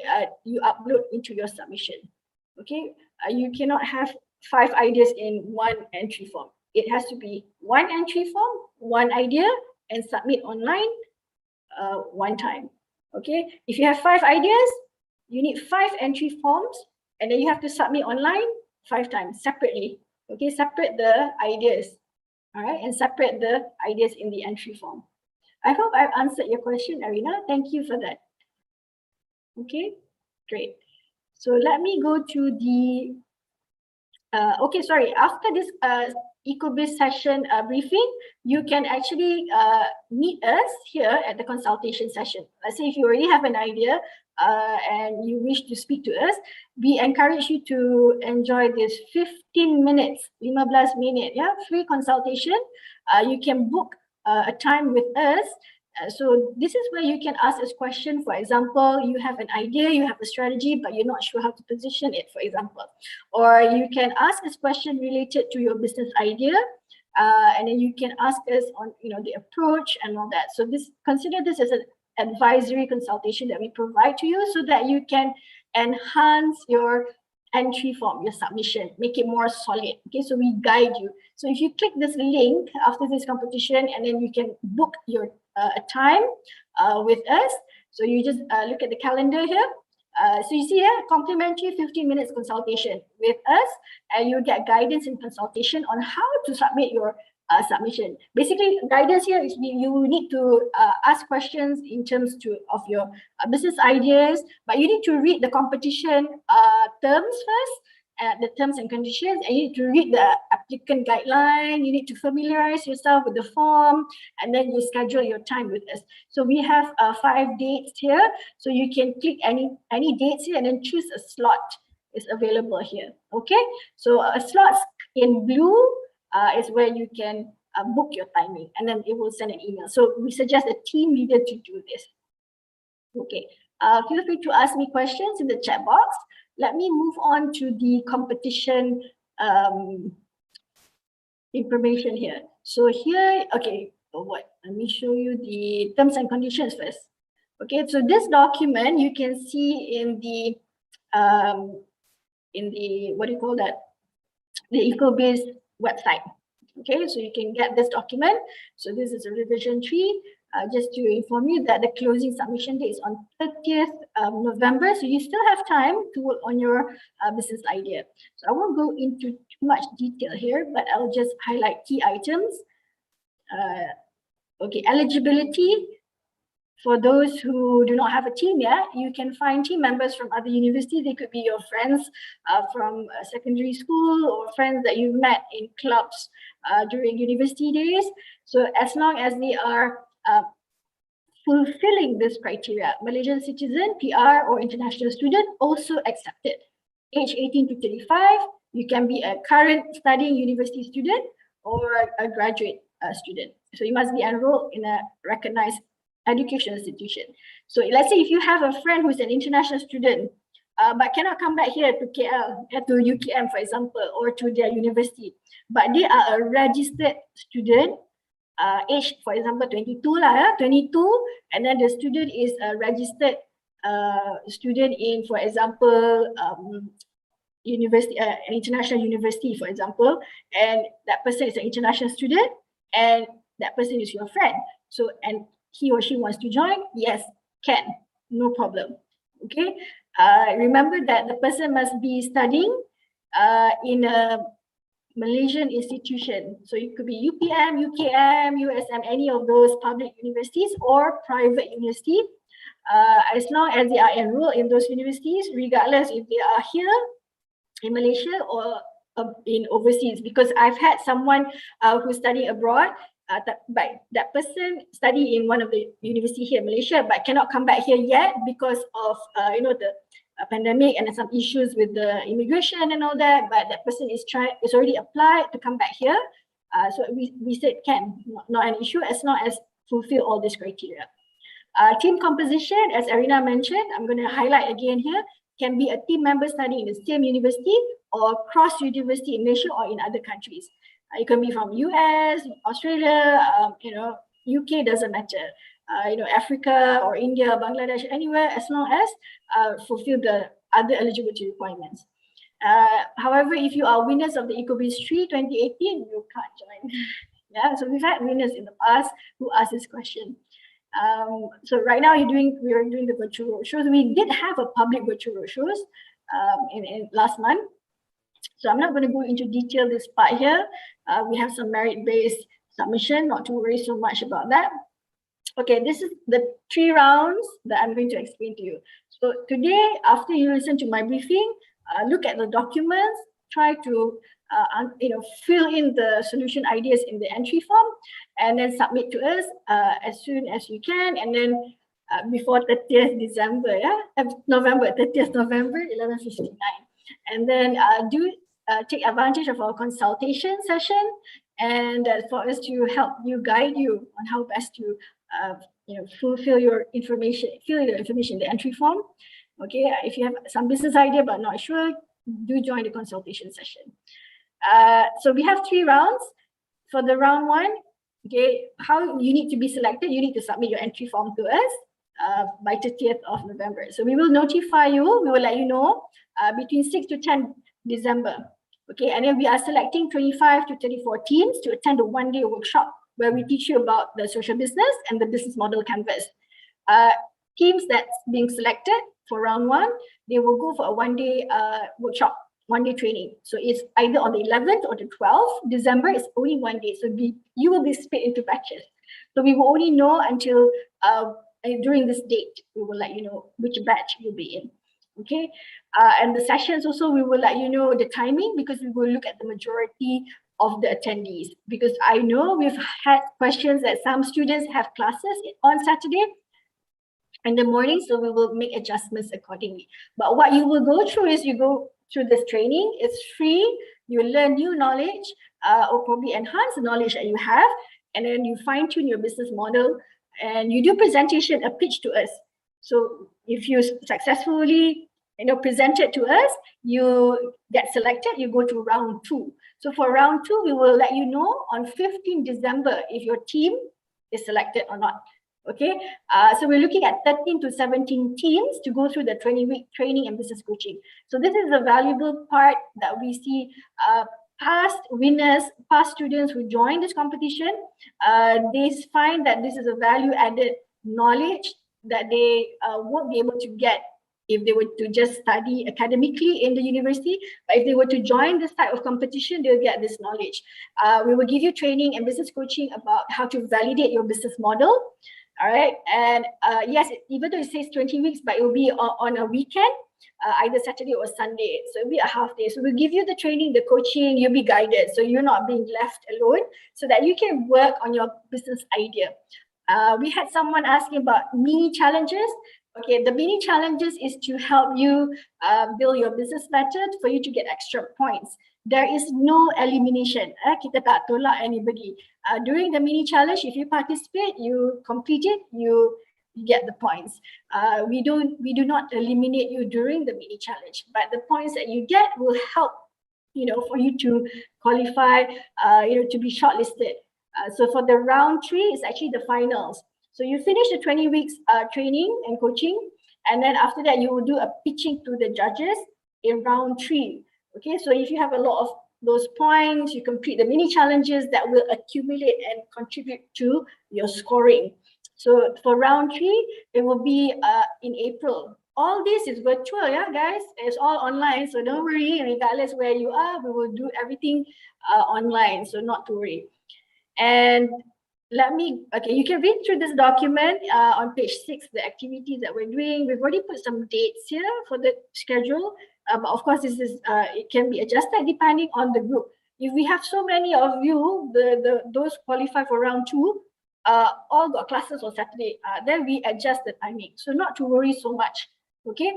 you upload into your submission. Okay, you cannot have 5 ideas in 1 entry form. It has to be 1 entry form, 1 idea, and submit online 1 time. Okay, if you have 5 ideas, you need 5 entry forms, and then you have to submit online 5 times separately. Okay, separate the ideas. All right, and separate the ideas in the entry form. I hope I've answered your question, Arina. Thank you for that. Okay, great. So let me go to the, okay, sorry, after this Ecobiz session briefing, you can actually meet us here at the consultation session. Let's say if you already have an idea and you wish to speak to us, we encourage you to enjoy this 15 minutes, 15 minute, yeah, free consultation. You can book a time with us. So this is where you can ask us questions. For example, you have an idea, you have a strategy, but you're not sure how to position it, for example. Or you can ask us questions related to your business idea, and then you can ask us on, you know, the approach and all that. So consider this as an advisory consultation that we provide to you so that you can enhance your entry form, your submission, make it more solid. Okay, so we guide you. So if you click this link after this competition, and then you can book your a time with us. So you just look at the calendar here. So you see here, complimentary 15 minutes consultation with us, and you get guidance and consultation on how to submit your submission. Basically, guidance here is you need to ask questions in terms of your business ideas, but you need to read the competition terms first, the terms and conditions, and you need to read the applicant guideline. You need to familiarize yourself with the form, and then you schedule your time with us. So we have 5 dates here, so you can click any dates here and then choose a slot is available here. Okay, so a slot in blue is where you can book your timing, and then it will send an email. So we suggest a team leader to do this. Okay, feel free to ask me questions in the chat box. Let me move on to the competition information here. So here, okay, let me show you the terms and conditions first. Okay, so this document you can see in the what do you call that? The Ecobiz website. Okay, so you can get this document. So this is a revision 3. Just to inform you that the closing submission date is on 30th November. So you still have time to work on your business idea. So I won't go into too much detail here, but I'll just highlight key items. Okay, eligibility. For those who do not have a team yet, you can find team members from other universities. They could be your friends from secondary school or friends that you met in clubs during university days. So as long as they are fulfilling this criteria, Malaysian citizen, PR, or international student also accepted. Age 18 to 35, you can be a current studying university student or a graduate student. So you must be enrolled in a recognized education institution. So let's say if you have a friend who's an international student, but cannot come back here to KL, to UKM, for example, or to their university, but they are a registered student, age, for example, 22 lah, 22, and then the student is a registered student in, for example, university, an international university, for example, and that person is an international student, and that person is your friend. So, and he or she wants to join, yes, can, no problem. Okay, remember that the person must be studying in a Malaysian institution. So it could be UPM, UKM, USM, any of those public universities or private university. As long as they are enrolled in those universities, regardless if they are here in Malaysia or in overseas. Because I've had someone who's studying abroad, but that person study in one of the university here in Malaysia, but cannot come back here yet because of the pandemic and some issues with the immigration and all that. But that person is already applied to come back here. So we said can, not an issue as long as fulfill all this criteria. Team composition, as Arina mentioned, I'm going to highlight again here, can be a team member studying in the same university or cross university in Malaysia or in other countries. It can be from US, Australia, UK, doesn't matter. Africa or India, Bangladesh, anywhere, as long as fulfill the other eligibility requirements. However, if you are winners of the Ecobiz 3 2018, you can't join. Yeah, so we've had winners in the past who asked this question. So right now we are doing the virtual roadshows. We did have a public virtual roadshows in last month. So I'm not going to go into detail this part here. We have some merit-based submission, not to worry so much about that. Okay, this is the 3 rounds that I'm going to explain to you. So today, after you listen to my briefing, look at the documents, try to fill in the solution ideas in the entry form, and then submit to us as soon as you can, and then before 30th December, November, 30th November, 11:59. And then take advantage of our consultation session, and for us to help you, guide you on how best to fulfill your information, fill your information in the entry form. Okay, if you have some business idea but not sure, do join the consultation session. So we have 3 rounds. For the round 1, okay, how you need to be selected, you need to submit your entry form to us by 30th of November. So we will notify you, we will let you know between 6 to 10 December. Okay, and then we are selecting 25 to 34 teams to attend a 1-day workshop where we teach you about the social business and the business model canvas. Teams that's being selected for round 1, they will go for a 1-day workshop. one-day training. So it's either on the 11th or the 12th. December is only 1 day. So you will be split into batches. So we will only know until during this date, we will let you know which batch you'll be in. Okay. And the sessions also, we will let you know the timing, because we will look at the majority of the attendees, because I know we've had questions that some students have classes on Saturday in the morning, so we will make adjustments accordingly. But what you will go through is you go through this training. It's free. You learn new knowledge, or probably enhance the knowledge that you have, and then you fine tune your business model, and you do presentation, a pitch to us. So if you successfully present it to us, you get selected, you go to round 2. So for round 2, we will let you know on 15 December if your team is selected or not. Okay, so we're looking at 13 to 17 teams to go through the 20-week training and business coaching. So this is a valuable part that we see past winners, past students who join this competition. They find that this is a value-added knowledge that they won't be able to get if they were to just study academically in the university. But if they were to join this type of competition, they'll get this knowledge. We will give you training and business coaching about how to validate your business model. All right, and yes, even though it says 20 weeks, but it will be on a weekend, either Saturday or Sunday. So it'll be a half day. So we'll give you the training, the coaching, you'll be guided. So you're not being left alone, so that you can work on your business idea. We had someone asking about mini challenges. Okay, the mini challenges is to help you build your business method for you to get extra points. There is no elimination. Kita tak tolak anybody. During the mini challenge, if you participate, you complete it, you get the points. We do not eliminate you during the mini challenge, but the points that you get will help, for you to qualify, to be shortlisted. So for the round 3, it's actually the finals. So you finish the 20 weeks training and coaching, and then after that, you will do a pitching to the judges in round 3. Okay, so if you have a lot of those points, you complete the mini challenges that will accumulate and contribute to your scoring. So for round 3, it will be in April. All this is virtual, yeah, guys. It's all online, so don't worry. Regardless where you are, we will do everything online, so not to worry. And you can read through this document on page 6, the activities that we're doing. We've already put some dates here for the schedule. But of course, this is it can be adjusted depending on the group. If we have so many of you, those qualify for round 2, all got classes on Saturday, then we adjust the timing. So not to worry so much. Okay.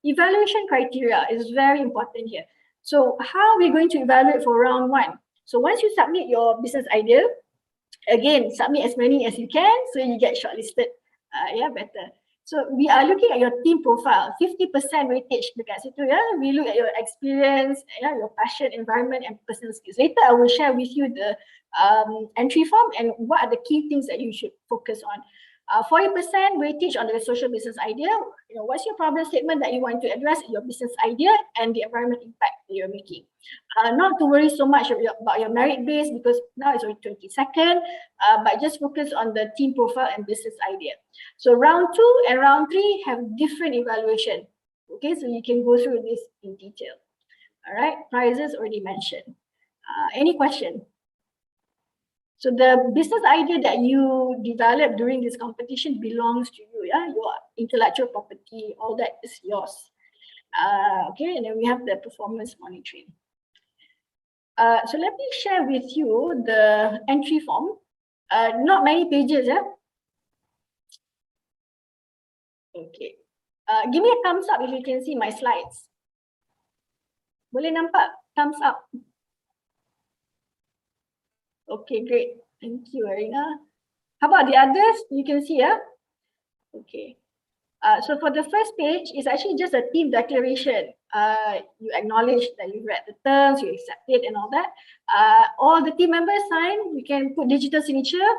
Evaluation criteria is very important here. So how are we going to evaluate for round 1? So once you submit your business idea, again, submit as many as you can so you get shortlisted. Better. So we are looking at your team profile, 50% weightage dekat situ, yeah. We look at your experience, your passion, environment, and personal skills. Later, I will share with you the entry form and what are the key things that you should focus on. 40% weightage on the social business idea. What's your problem statement that you want to address, your business idea, and the environment impact that you're making. Not to worry so much about your merit base, because now it's only 22nd, but just focus on the team profile and business idea. So round 2 and round 3 have different evaluation. Okay, so you can go through this in detail. All right, prizes already mentioned. Any question? So the business idea that you develop during this competition belongs to you, yeah? Your intellectual property, all that is yours. Okay, and then we have the performance monitoring. So let me share with you the entry form. Not many pages, yeah? Okay. Give me a thumbs up if you can see my slides. Boleh nampak? Thumbs up. Okay, great. Thank you, Arina. How about the others? You can see, yeah? Okay. So for the first page, it's actually just a team declaration. You acknowledge that you've read the terms, you accept it and all that. All the team members sign. You can put digital signature.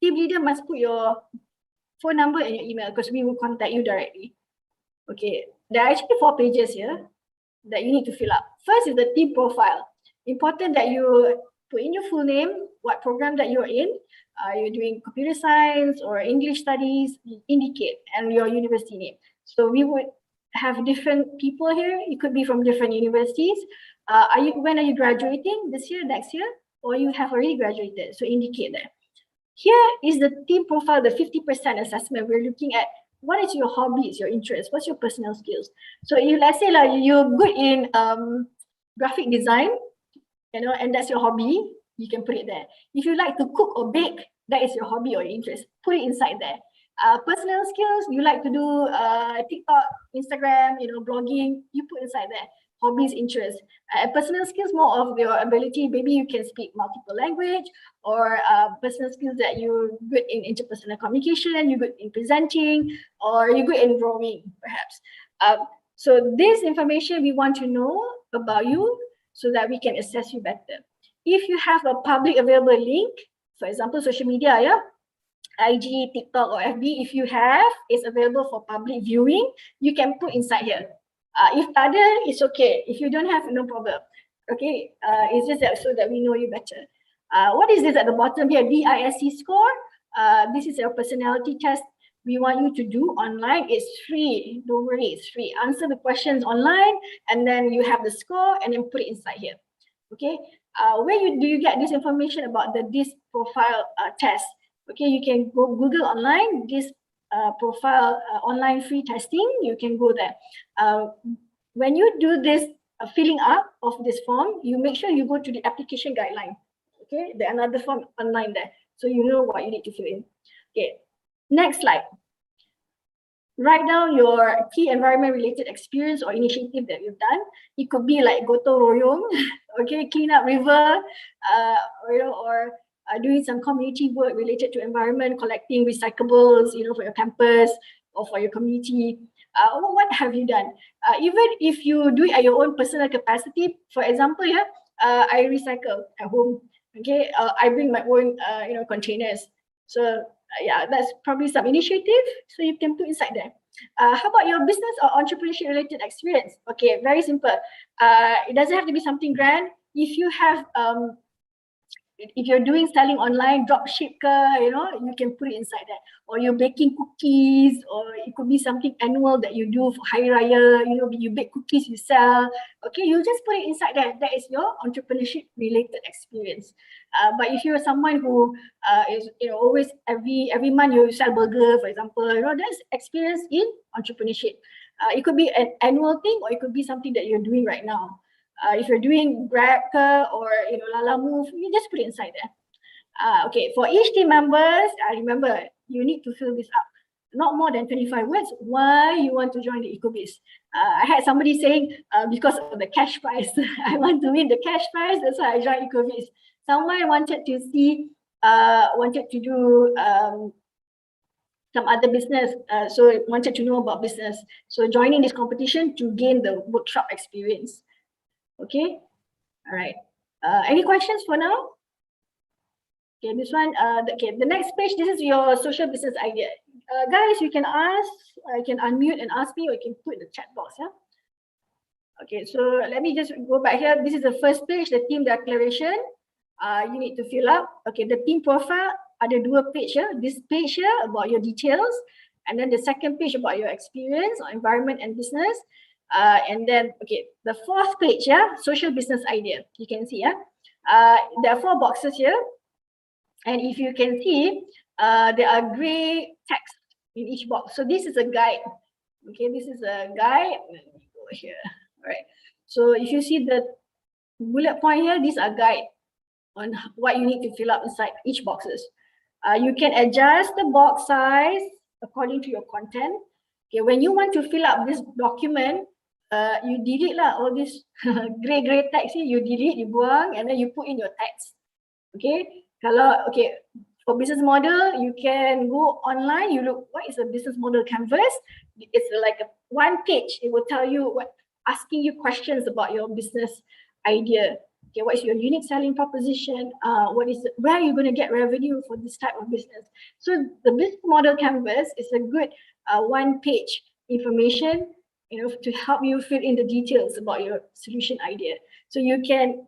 Team leader must put your phone number and your email because we will contact you directly. Okay, there are actually 4 pages here that you need to fill up. First is the team profile. Important that you put in your full name, what program that you're in. You're doing computer science or English studies, you indicate, and your university name. So we would have different people here. It could be from different universities. When are you graduating? This year, next year, or you have already graduated? So indicate that. Here is the team profile, the 50% assessment. We're looking at what is your hobbies, your interests, what's your personal skills. So if let's say like you're good in graphic design, and that's your hobby, you can put it there. If you like to cook or bake, that is your hobby or your interest, put it inside there. Personal skills, you like to do TikTok, Instagram, blogging, you put inside there. Hobbies, interests. Personal skills, more of your ability. Maybe you can speak multiple language, or personal skills that you're good in interpersonal communication, you're good in presenting, or you're good in drawing, perhaps. So this information we want to know about you so that we can assess you better. If you have a public available link, for example, social media, IG, TikTok, or FB, if you have, it's available for public viewing, you can put inside here. If other, it's okay. If you don't have, no problem. Okay, it's just that so that we know you better. What is this at the bottom here? DISC score. This is your personality test we want you to do online. It's free. Don't worry, it's free. Answer the questions online, and then you have the score, and then put it inside here. Okay. Where do you get this information about the DISC profile test? Okay, you can go Google online, DISC profile online free testing. You can go there. When you do this filling up of this form, you make sure you go to the application guideline. Okay, there's another form online there, so you know what you need to fill in. Okay, next slide. Write down your key environment related experience or initiative that you've done. It could be like gotong royong, okay, clean up river, or doing some community work related to environment, collecting recyclables, for your campus or for your community. What have you done? Even if you do it at your own personal capacity, for example, I recycle at home. Okay, I bring my own, containers. So that's probably some initiative. So you can put inside there. How about your business or entrepreneurship related experience? Okay, very simple. It doesn't have to be something grand. If you have if you're doing selling online, drop ship, you can put it inside there. Or you're baking cookies, or it could be something annual that you do for Hari Raya, you bake cookies, you sell. Okay, you just put it inside there. That is your entrepreneurship related experience. But if you're someone who is, always every month you sell burger, for example, that's experience in entrepreneurship. It could be an annual thing, or it could be something that you're doing right now. If you're doing Grab or Lala Move, you just put it inside there. Okay, for each team members, remember you need to fill this up. Not more than 25 words. Why you want to join the Ecobiz? I had somebody saying because of the cash prize. I want to win the cash prize. That's why I joined Ecobiz. Someone wanted to see, wanted to do some other business, so wanted to know about business. So joining this competition to gain the workshop experience. Okay, all right. Any questions for now? Okay, this one, the next page, this is your social business idea. Guys, you can ask, I can unmute and ask me, or you can put in the chat box, Okay, so let me just go back here. This is the first page, the team declaration. You need to fill up. Okay, the team profile, ada dua page here. This page here about your details, and then the second page about your experience or environment and business. And then, okay, the fourth page, social business idea. You can see, there are 4 boxes here. And if you can see, there are gray text in each box. So this is a guide. Okay, this is a guide. Let me go here. All right. So if you see the bullet point here, these are guide on what you need to fill up inside each boxes. You can adjust the box size according to your content. Okay, when you want to fill up this document, you delete all this gray text here, you delete, you buang, and then you put in your text. Okay, for business model, you can go online, you look, what is a business model canvas? It's like a 1 page. It will tell you asking you questions about your business idea. Okay, what is your unique selling proposition? Where are you going to get revenue for this type of business? So the business model canvas is a good 1 page information, to help you fill in the details about your solution idea. So you can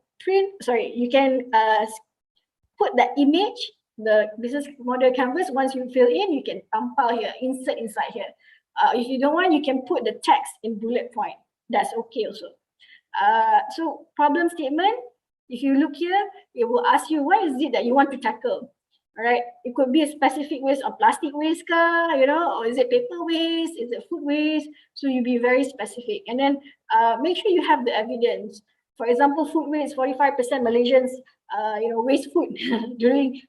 put the image, the business model canvas. Once you fill in, you can tampal here, insert inside here. If you don't want, you can put the text in bullet point. That's okay also. So problem statement, if you look here, it will ask you what is it that you want to tackle. All right, it could be a specific waste of plastic waste, or is it paper waste? Is it food waste? So you be very specific, and then make sure you have the evidence. For example, food waste, 45% Malaysians, waste food during,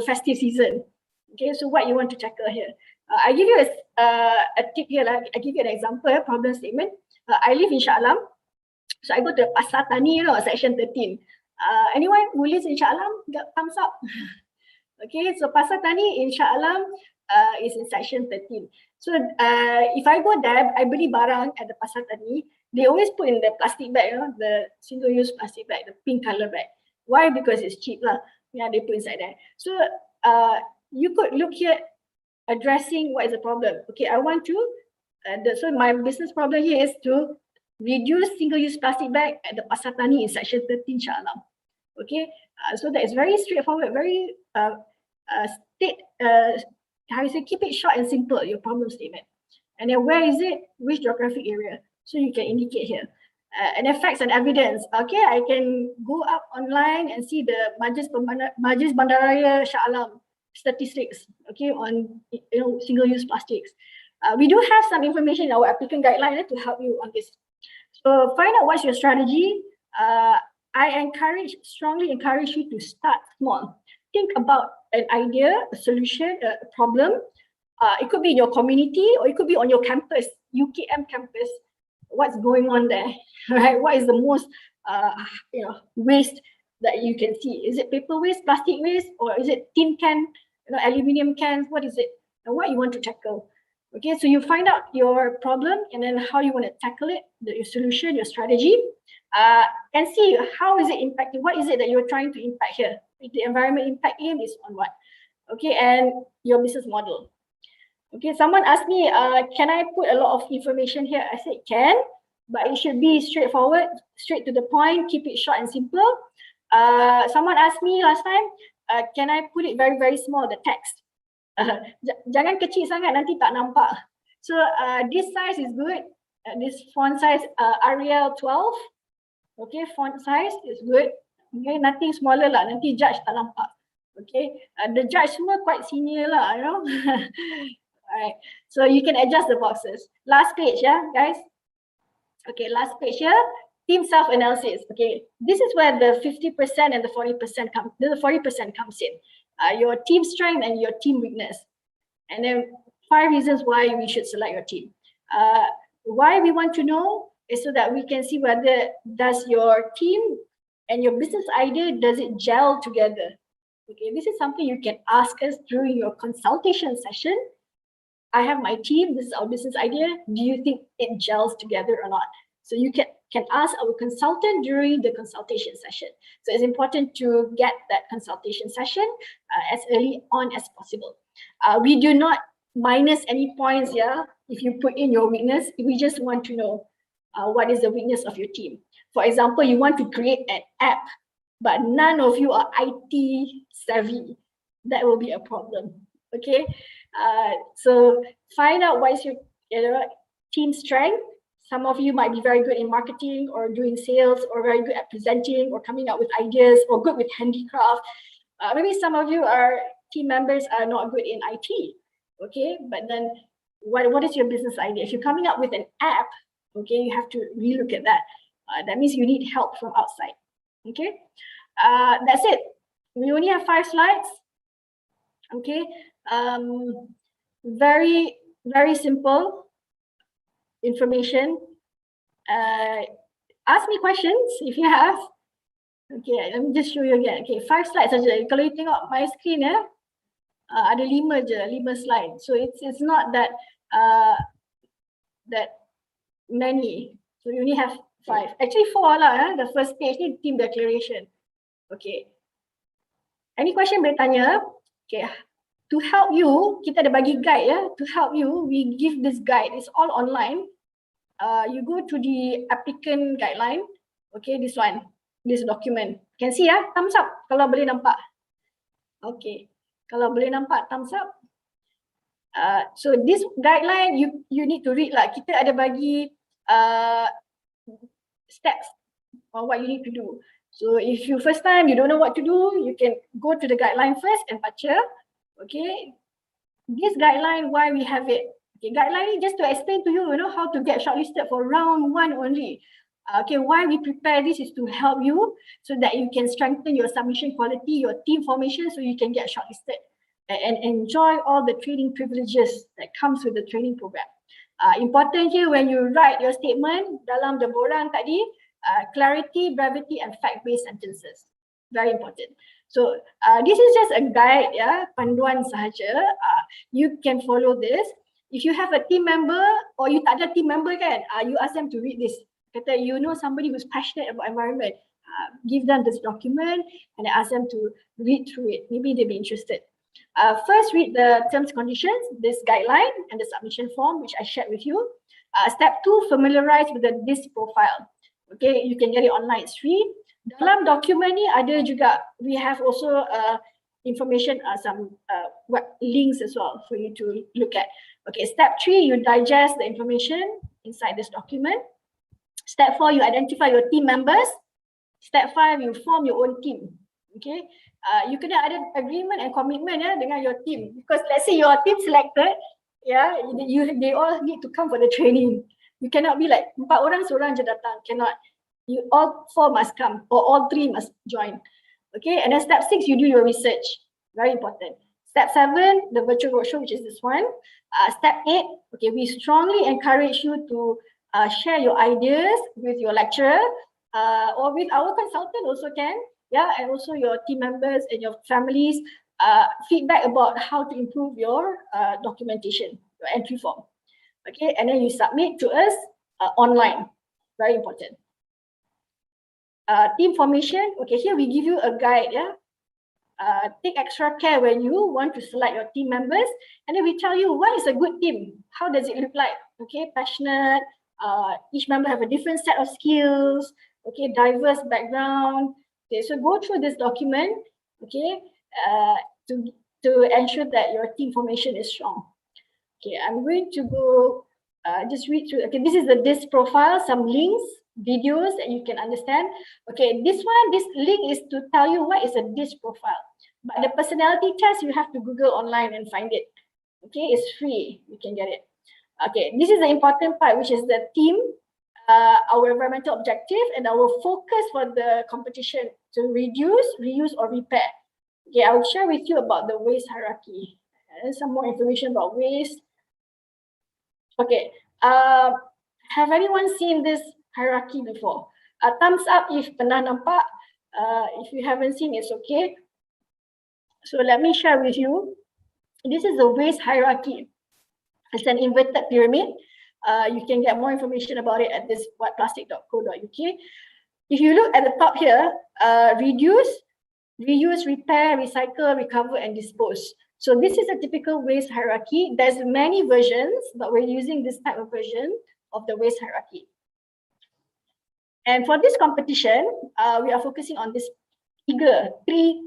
festive season. Okay, so what you want to tackle here? I give you a tip here. I give you an example, problem statement. I live in Shah Alam, so I go to Pasar Tani, section 13. Anyone who lives in Shah Alam, got thumbs up. Okay, so Pasar Tani in Shah Alam is in section 13. So if I go there, I beli barang at the Pasar Tani, they always put in the plastic bag, the single-use plastic bag, the pink color bag. Why? Because it's cheap lah. Yeah, they put inside there. So you could look here addressing what is the problem. Okay, I want to, so my business problem here is to reduce single-use plastic bag at the Pasar Tani in section 13 Shah Alam. Okay, so that is very straightforward, very keep it short and simple, your problem statement. And then where is it, which geographic area? So you can indicate here. And then facts and evidence. Okay, I can go up online and see the Majlis Bandaraya Shah Alam statistics, okay, on single-use plastics. We do have some information in our applicant guideline to help you on this. So find out what's your strategy. I strongly encourage you to start small. Think about an idea, a solution, a problem. It could be in your community or it could be on your campus, UKM campus. What's going on there, right? What is the most, waste that you can see? Is it paper waste, plastic waste, or is it tin can, aluminum cans? What is it? And what you want to tackle? Okay, so you find out your problem and then how you want to tackle it, your solution, your strategy, and see how is it impacting. What is it that you're trying to impact here? The environment impact aim is on what? Okay, and your business model. Okay, someone asked me, can I put a lot of information here? I said can, but it should be straightforward, straight to the point, keep it short and simple. Someone asked me last time, can I put it very, very small, the text? Jangan kecil sangat, nanti tak nampak. So this size is good. This font size, Arial 12. Okay, font size is good. Okay, nothing smaller lah, nanti judge tak nampak. Okay, the judge semua quite senior lah, Alright, so you can adjust the boxes. Last page, yeah, guys. Okay, last page here. Team self-analysis. Okay, this is where the 50% and the 40% comes in. Your team strength and your team weakness. And then 5 reasons why we should select your team. Why we want to know is so that we can see whether does your team and your business idea, does it gel together? Okay, this is something you can ask us during your consultation session. I have my team, this is our business idea. Do you think it gels together or not? So you can ask our consultant during the consultation session. So it's important to get that consultation session as early on as possible. We do not minus any points here if you put in your weakness. We just want to know what is the weakness of your team. For example, you want to create an app, but none of you are IT savvy. That will be a problem, okay? So find out what is your team strength. Some of you might be very good in marketing or doing sales or very good at presenting or coming up with ideas or good with handicraft. Maybe some of you team members are not good in IT, okay? But then what is your business idea? If you're coming up with an app, okay, you have to relook at that. That means you need help from outside, okay? That's it. We only have 5 slides, okay? Very, very simple information. Ask me questions if you have. Okay, let me just show you again. Okay, 5 slides saja. Kalau you tengok my screen ada 5 je, 5 slide. So it's not that many. So you only have 5. Actually 4 lah. The first page ni team declaration. Okay. Any question boleh tanya. Okay. To help you, kita ada bagi guide To help you, we give this guide. It's all online. You go to the applicant guideline. Okay, this one, this document. Can see thumbs up kalau boleh nampak. Okay, kalau boleh nampak thumbs up. So this guideline you need to read lah. Kita ada bagi steps on what you need to do. So if you first time you don't know what to do, you can go to the guideline first and baca. Okay, this guideline, why we have it? Okay, guideline is just to explain to you, how to get shortlisted for round 1 only. Okay, why we prepare this is to help you so that you can strengthen your submission quality, your team formation, so you can get shortlisted and enjoy all the training privileges that comes with the training program. Important here when you write your statement dalam the borang tadi, clarity, brevity, and fact-based sentences. Very important. So this is just a guide, panduan sahaja. You can follow this. If you have a team member or you tak ada team member kan, you ask them to read this. Kata somebody who's passionate about environment, give them this document and ask them to read through it. Maybe they'll be interested. First, read the terms, conditions, this guideline and the submission form, which I shared with you. Step 2, familiarize with the DISC profile. Okay, you can get it online, it's free. Dalam dokumen ni ada juga, we have also information, some web links as well for you to look at. Okay, step 3, you digest the information inside this document. Step 4, you identify your team members. Step 5, you form your own team. Okay, you kena ada agreement and commitment dengan your team, because let's say your team selected, they all need to come for the training. You cannot be like 4 orang seorang je datang, cannot. You all 4 must come or all 3 must join. Okay, and then step 6, you do your research. Very important. Step 7, the virtual roadshow, which is this one. Step 8, okay, we strongly encourage you to share your ideas with your lecturer or with our consultant also can, and also your team members and your families, feedback about how to improve your documentation, your entry form. Okay, and then you submit to us online. Very important. Team formation, okay, here we give you a guide, take extra care when you want to select your team members, and then we tell you what is a good team, how does it look like, okay, passionate, each member have a different set of skills, okay, diverse background. Okay, so go through this document, okay, to ensure that your team formation is strong. Okay, I'm going to go just read through. Okay, this is the DISC profile, some links, videos that you can understand. Okay, this link is to tell you what is a DISC profile. But the personality test, you have to Google online and find it. Okay, it's free, you can get it. Okay, this is the important part, which is the team, our environmental objective, and our focus for the competition to reduce, reuse, or repair. Okay, I will share with you about the waste hierarchy and some more information about waste. Okay, have anyone seen this hierarchy before? Thumbs up if pernah nampak. If you haven't seen, it's okay. So let me share with you. This is the waste hierarchy. It's an inverted pyramid. You can get more information about it at this whatplastic.co.uk. If you look at the top here, reduce, reuse, repair, recycle, recover, and dispose. So this is a typical waste hierarchy. There's many versions, but we're using this type of version of the waste hierarchy. And for this competition, we are focusing on this three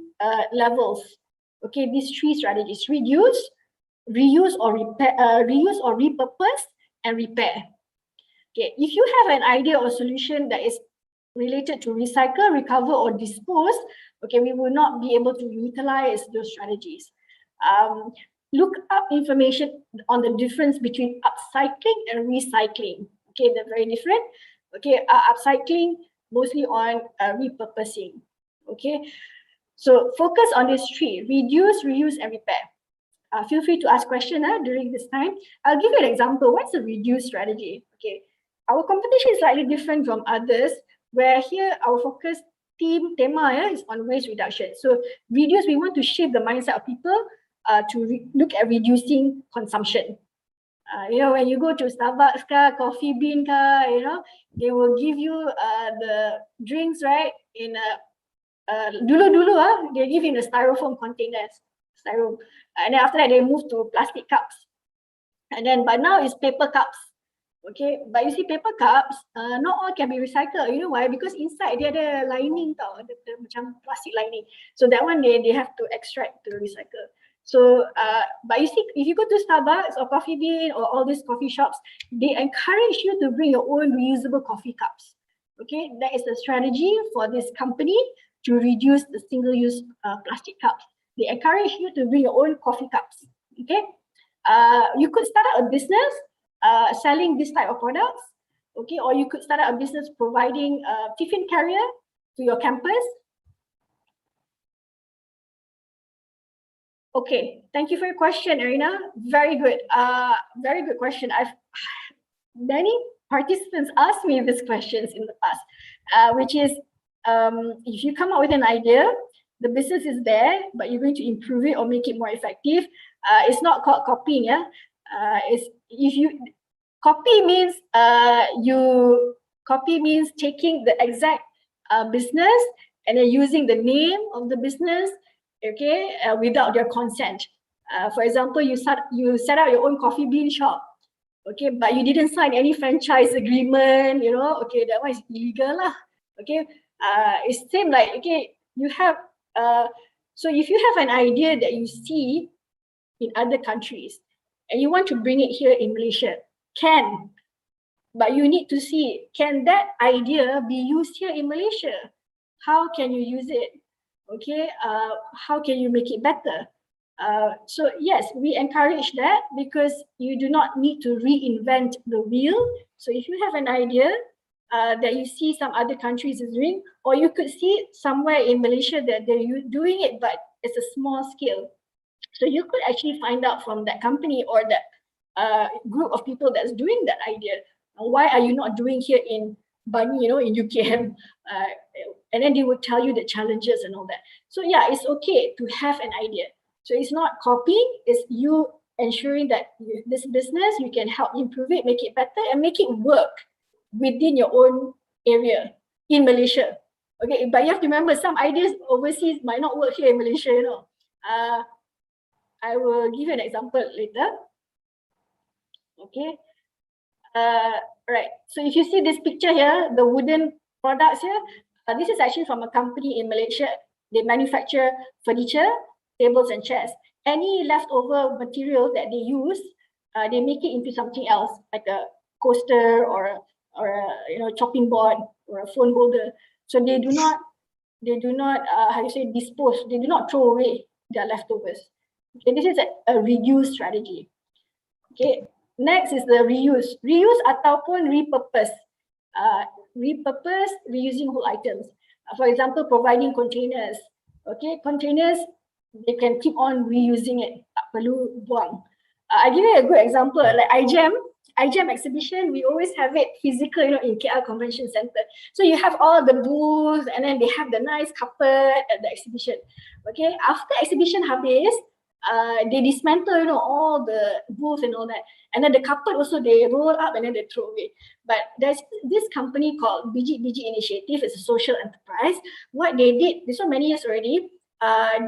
levels. Okay, these 3 strategies: reduce, reuse or repair, reuse or repurpose, and repair. Okay, if you have an idea or solution that is related to recycle, recover, or dispose, okay, we will not be able to utilize those strategies. Look up information on the difference between upcycling and recycling. Okay, they're very different. Okay, upcycling mostly on repurposing. Okay, so focus on these 3: reduce, reuse, and repair. Feel free to ask questions during this time. I'll give you an example. What's a reduce strategy? Okay, our competition is slightly different from others, where here our focus tema is on waste reduction. So reduce, we want to shape the mindset of people to look at reducing consumption. When you go to Starbucks, Coffee Bean, they will give you the drinks, right? In dulu they give in a styrofoam containers, and then after that they move to plastic cups, and then but now it's paper cups. Okay, but you see paper cups, not all can be recycled. You know why? Because inside dia ada lining tau, ada macam plastic lining. So that one they have to extract to recycle. So, but you see, if you go to Starbucks or Coffee Bean or all these coffee shops, they encourage you to bring your own reusable coffee cups. Okay, that is the strategy for this company to reduce the single-use plastic cups. They encourage you to bring your own coffee cups. Okay, you could start out a business selling this type of products. Okay, or you could start out a business providing tiffin carrier to your campus. Okay, thank you for your question, Arina. Very good. Very good question. Many participants asked me these questions in the past, which is if you come up with an idea, the business is there, but you're going to improve it or make it more effective. It's not called copying. Yeah, it's if you copy means copy means taking the exact business and then using the name of the business, okay, without their consent. For example, you set up your own coffee bean shop, okay, but you didn't sign any franchise agreement, you know, okay, that one is illegal lah. Okay, it's same like, okay, you have so if you have an idea that you see in other countries and you want to bring it here in Malaysia, can, but you need to see, can that idea be used here in Malaysia? How can you use it? Okay, how can you make it better? So yes, we encourage that because you do not need to reinvent the wheel. So if you have an idea that you see some other countries is doing, or you could see somewhere in Malaysia that they're doing it, but it's a small scale. So you could actually find out from that company or that group of people that's doing that idea, why are you not doing here in Bani, you know, in UKM? And then they would tell you the challenges and all that. So yeah, it's okay to have an idea. So it's not copying, it's you ensuring that this business, you can help improve it, make it better, and make it work within your own area in Malaysia. Okay, but you have to remember some ideas overseas might not work here in Malaysia, you know. I will give you an example later. Okay. Right. So if you see this picture here, the wooden products here, this is actually from a company in Malaysia. They manufacture furniture, tables and chairs. Any leftover material that they use, they make it into something else, like a coaster or a chopping board or a phone holder. So they do not how do you say, dispose. They do not throw away their leftovers. Okay, this is a reuse strategy. Okay, next is the reuse. Reuse ataupun repurpose. Repurpose, reusing whole items. For example, providing containers. Okay, containers, they can keep on reusing it. Tak perlu buang. I give you a good example, like IGEM exhibition, we always have it physical, you know, in KL Convention Center. So you have all the booths and then they have the nice carpet at the exhibition. Okay, after exhibition habis, they dismantle, you know, all the booths and all that. And then the carpet also they roll up and then they throw away. But there's this company called Biji Initiative. It's a social enterprise. What they did, this one many years already,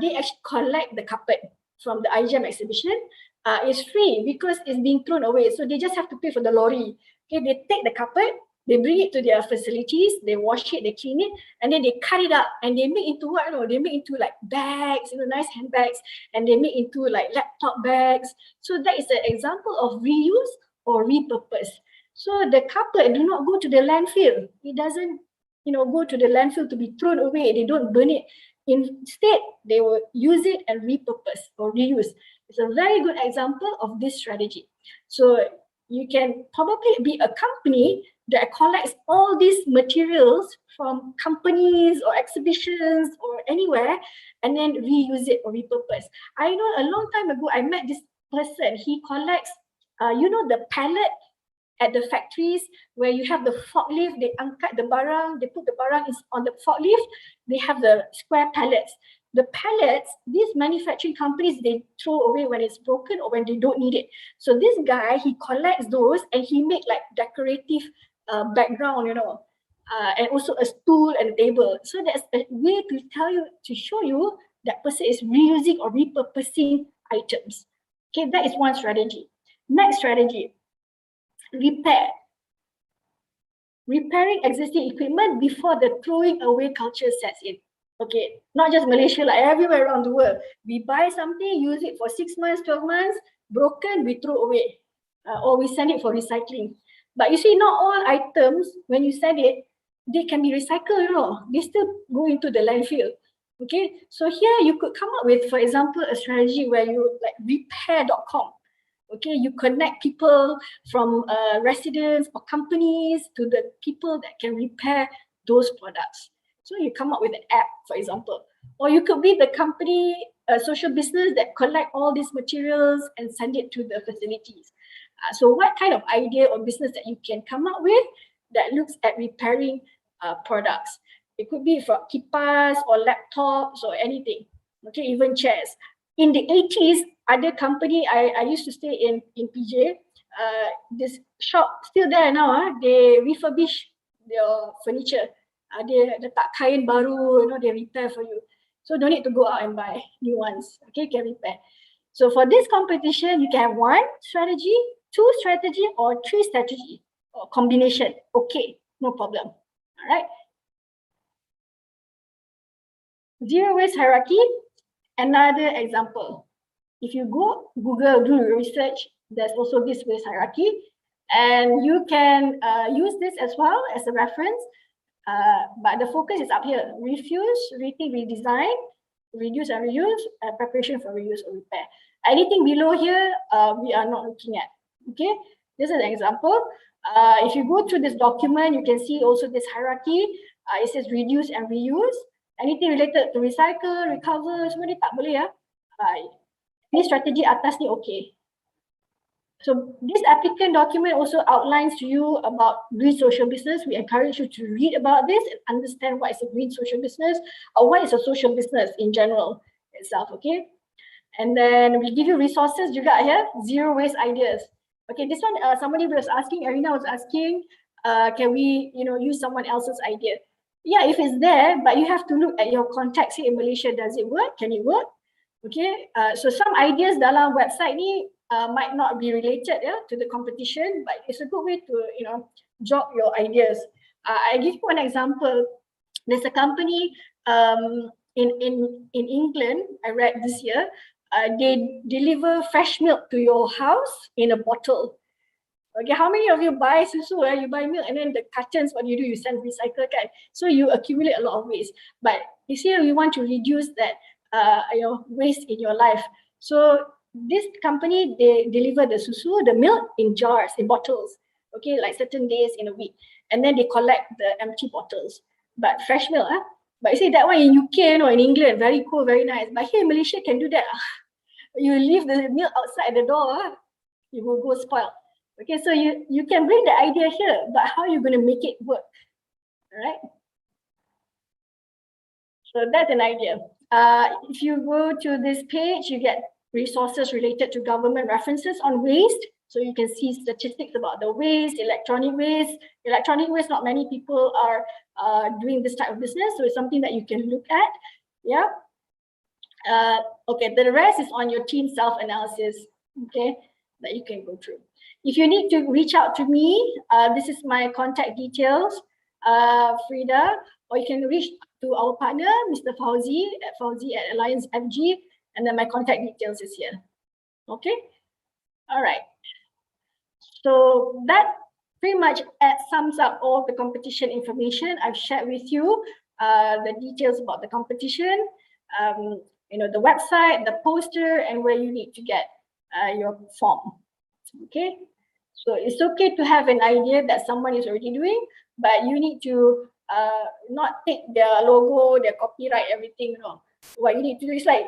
they actually collect the carpet from the IGEM exhibition. It's free because it's being thrown away. So they just have to pay for the lorry. Okay, they take the carpet, they bring it to their facilities, they wash it, they clean it, and then they cut it up and they make into what? You know, they make into like bags, you know, nice handbags, and they make into like laptop bags. So that is an example of reuse or repurpose. So the carpet do not go to the landfill. It doesn't, you know, go to the landfill to be thrown away. They don't burn it. Instead, they will use it and repurpose or reuse. It's a very good example of this strategy. So you can probably be a company that collects all these materials from companies or exhibitions or anywhere and then reuse it or repurpose. I know a long time ago, I met this person. He collects, you know, the pallet at the factories where you have the forklift, they angkat the barang, they put the barang on the forklift, they have the square pallets. The pallets, these manufacturing companies, they throw away when it's broken or when they don't need it. So this guy, he collects those and he make like decorative background, you know, and also a stool and a table. So that's a way to tell you, to show you that person is reusing or repurposing items. Okay, that is one strategy. Next strategy, repair. Repairing existing equipment before the throwing away culture sets in. Okay, not just Malaysia, like everywhere around the world. We buy something, use it for 6 months, 12 months, broken, we throw away. Or we send it for recycling. But you see, not all items, when you send it, they can be recycled, you know. They still go into the landfill. Okay, so here you could come up with, for example, a strategy where you like repair.com. Okay, you connect people from residents or companies to the people that can repair those products. So you come up with an app, for example, or you could be the company, a social business that collect all these materials and send it to the facilities. So what kind of idea or business that you can come up with that looks at repairing products? It could be for kipas or laptops or anything. Okay, even chairs. In the 80s, other company, I used to stay in PJ, this shop still there now, they refurbish their furniture. They letak kain baru, you know, they repair for you. So don't need to go out and buy new ones. Okay, can repair. So for this competition, you can have 1 strategy, 2 strategy, or 3 strategy, or combination. Okay, no problem. All right. Zero waste hierarchy, another example. If you go Google, do research, there's also this waste hierarchy, and you can use this as well as a reference. But the focus is up here: refuse, rethink, redesign, reduce and reuse, preparation for reuse or repair. Anything below here, we are not looking at. Okay, this is an example. If you go through this document, you can see also this hierarchy. It says reduce and reuse. Anything related to recycle, recover, semua ni tak boleh ya. Ini strategi atas ni okay. So this applicant document also outlines to you about green social business. We encourage you to read about this and understand what is a green social business or what is a social business in general itself, okay? And then we give you resources juga here, zero waste ideas. Okay, this one, somebody was asking, Arina was asking, can we, use someone else's idea? Yeah, if it's there, but you have to look at your context here in Malaysia. Does it work? Can it work? Okay, so some ideas dalam website ni might not be related to the competition, but it's a good way to drop your ideas. I give you one example. There's a company in England. I read this year. They deliver fresh milk to your house in a bottle. Okay, how many of you buy susu? You buy milk and then the cartons, what do? You send recycle, kan? So you accumulate a lot of waste. But you see, we want to reduce that waste in your life. So this company, they deliver the susu, the milk in jars, in bottles. Okay, like certain days in a week, and then they collect the empty bottles. But fresh milk, But you see that one in UK, in England, very cool, very nice. But here in Malaysia, can do that. You leave the milk outside the door, it will go spoil. Okay, so you can bring the idea here, but how are you going to make it work? All right. So that's an idea. If you go to this page, you get resources related to government references on waste. So you can see statistics about the waste, electronic waste. Electronic waste, not many people are doing this type of business. So it's something that you can look at. Yeah. Okay, the rest is on your team self-analysis, okay, that you can go through. If you need to reach out to me, this is my contact details, Frida, or you can reach to our partner, Mr. Fauzi at Alliance FG, and then my contact details is here. Okay, all right. So that pretty much sums up all the competition information I've shared with you, the details about the competition, the website, the poster, and where you need to get your form. Okay, so it's okay to have an idea that someone is already doing, but you need to not take their logo, their copyright, everything. What you need to do is like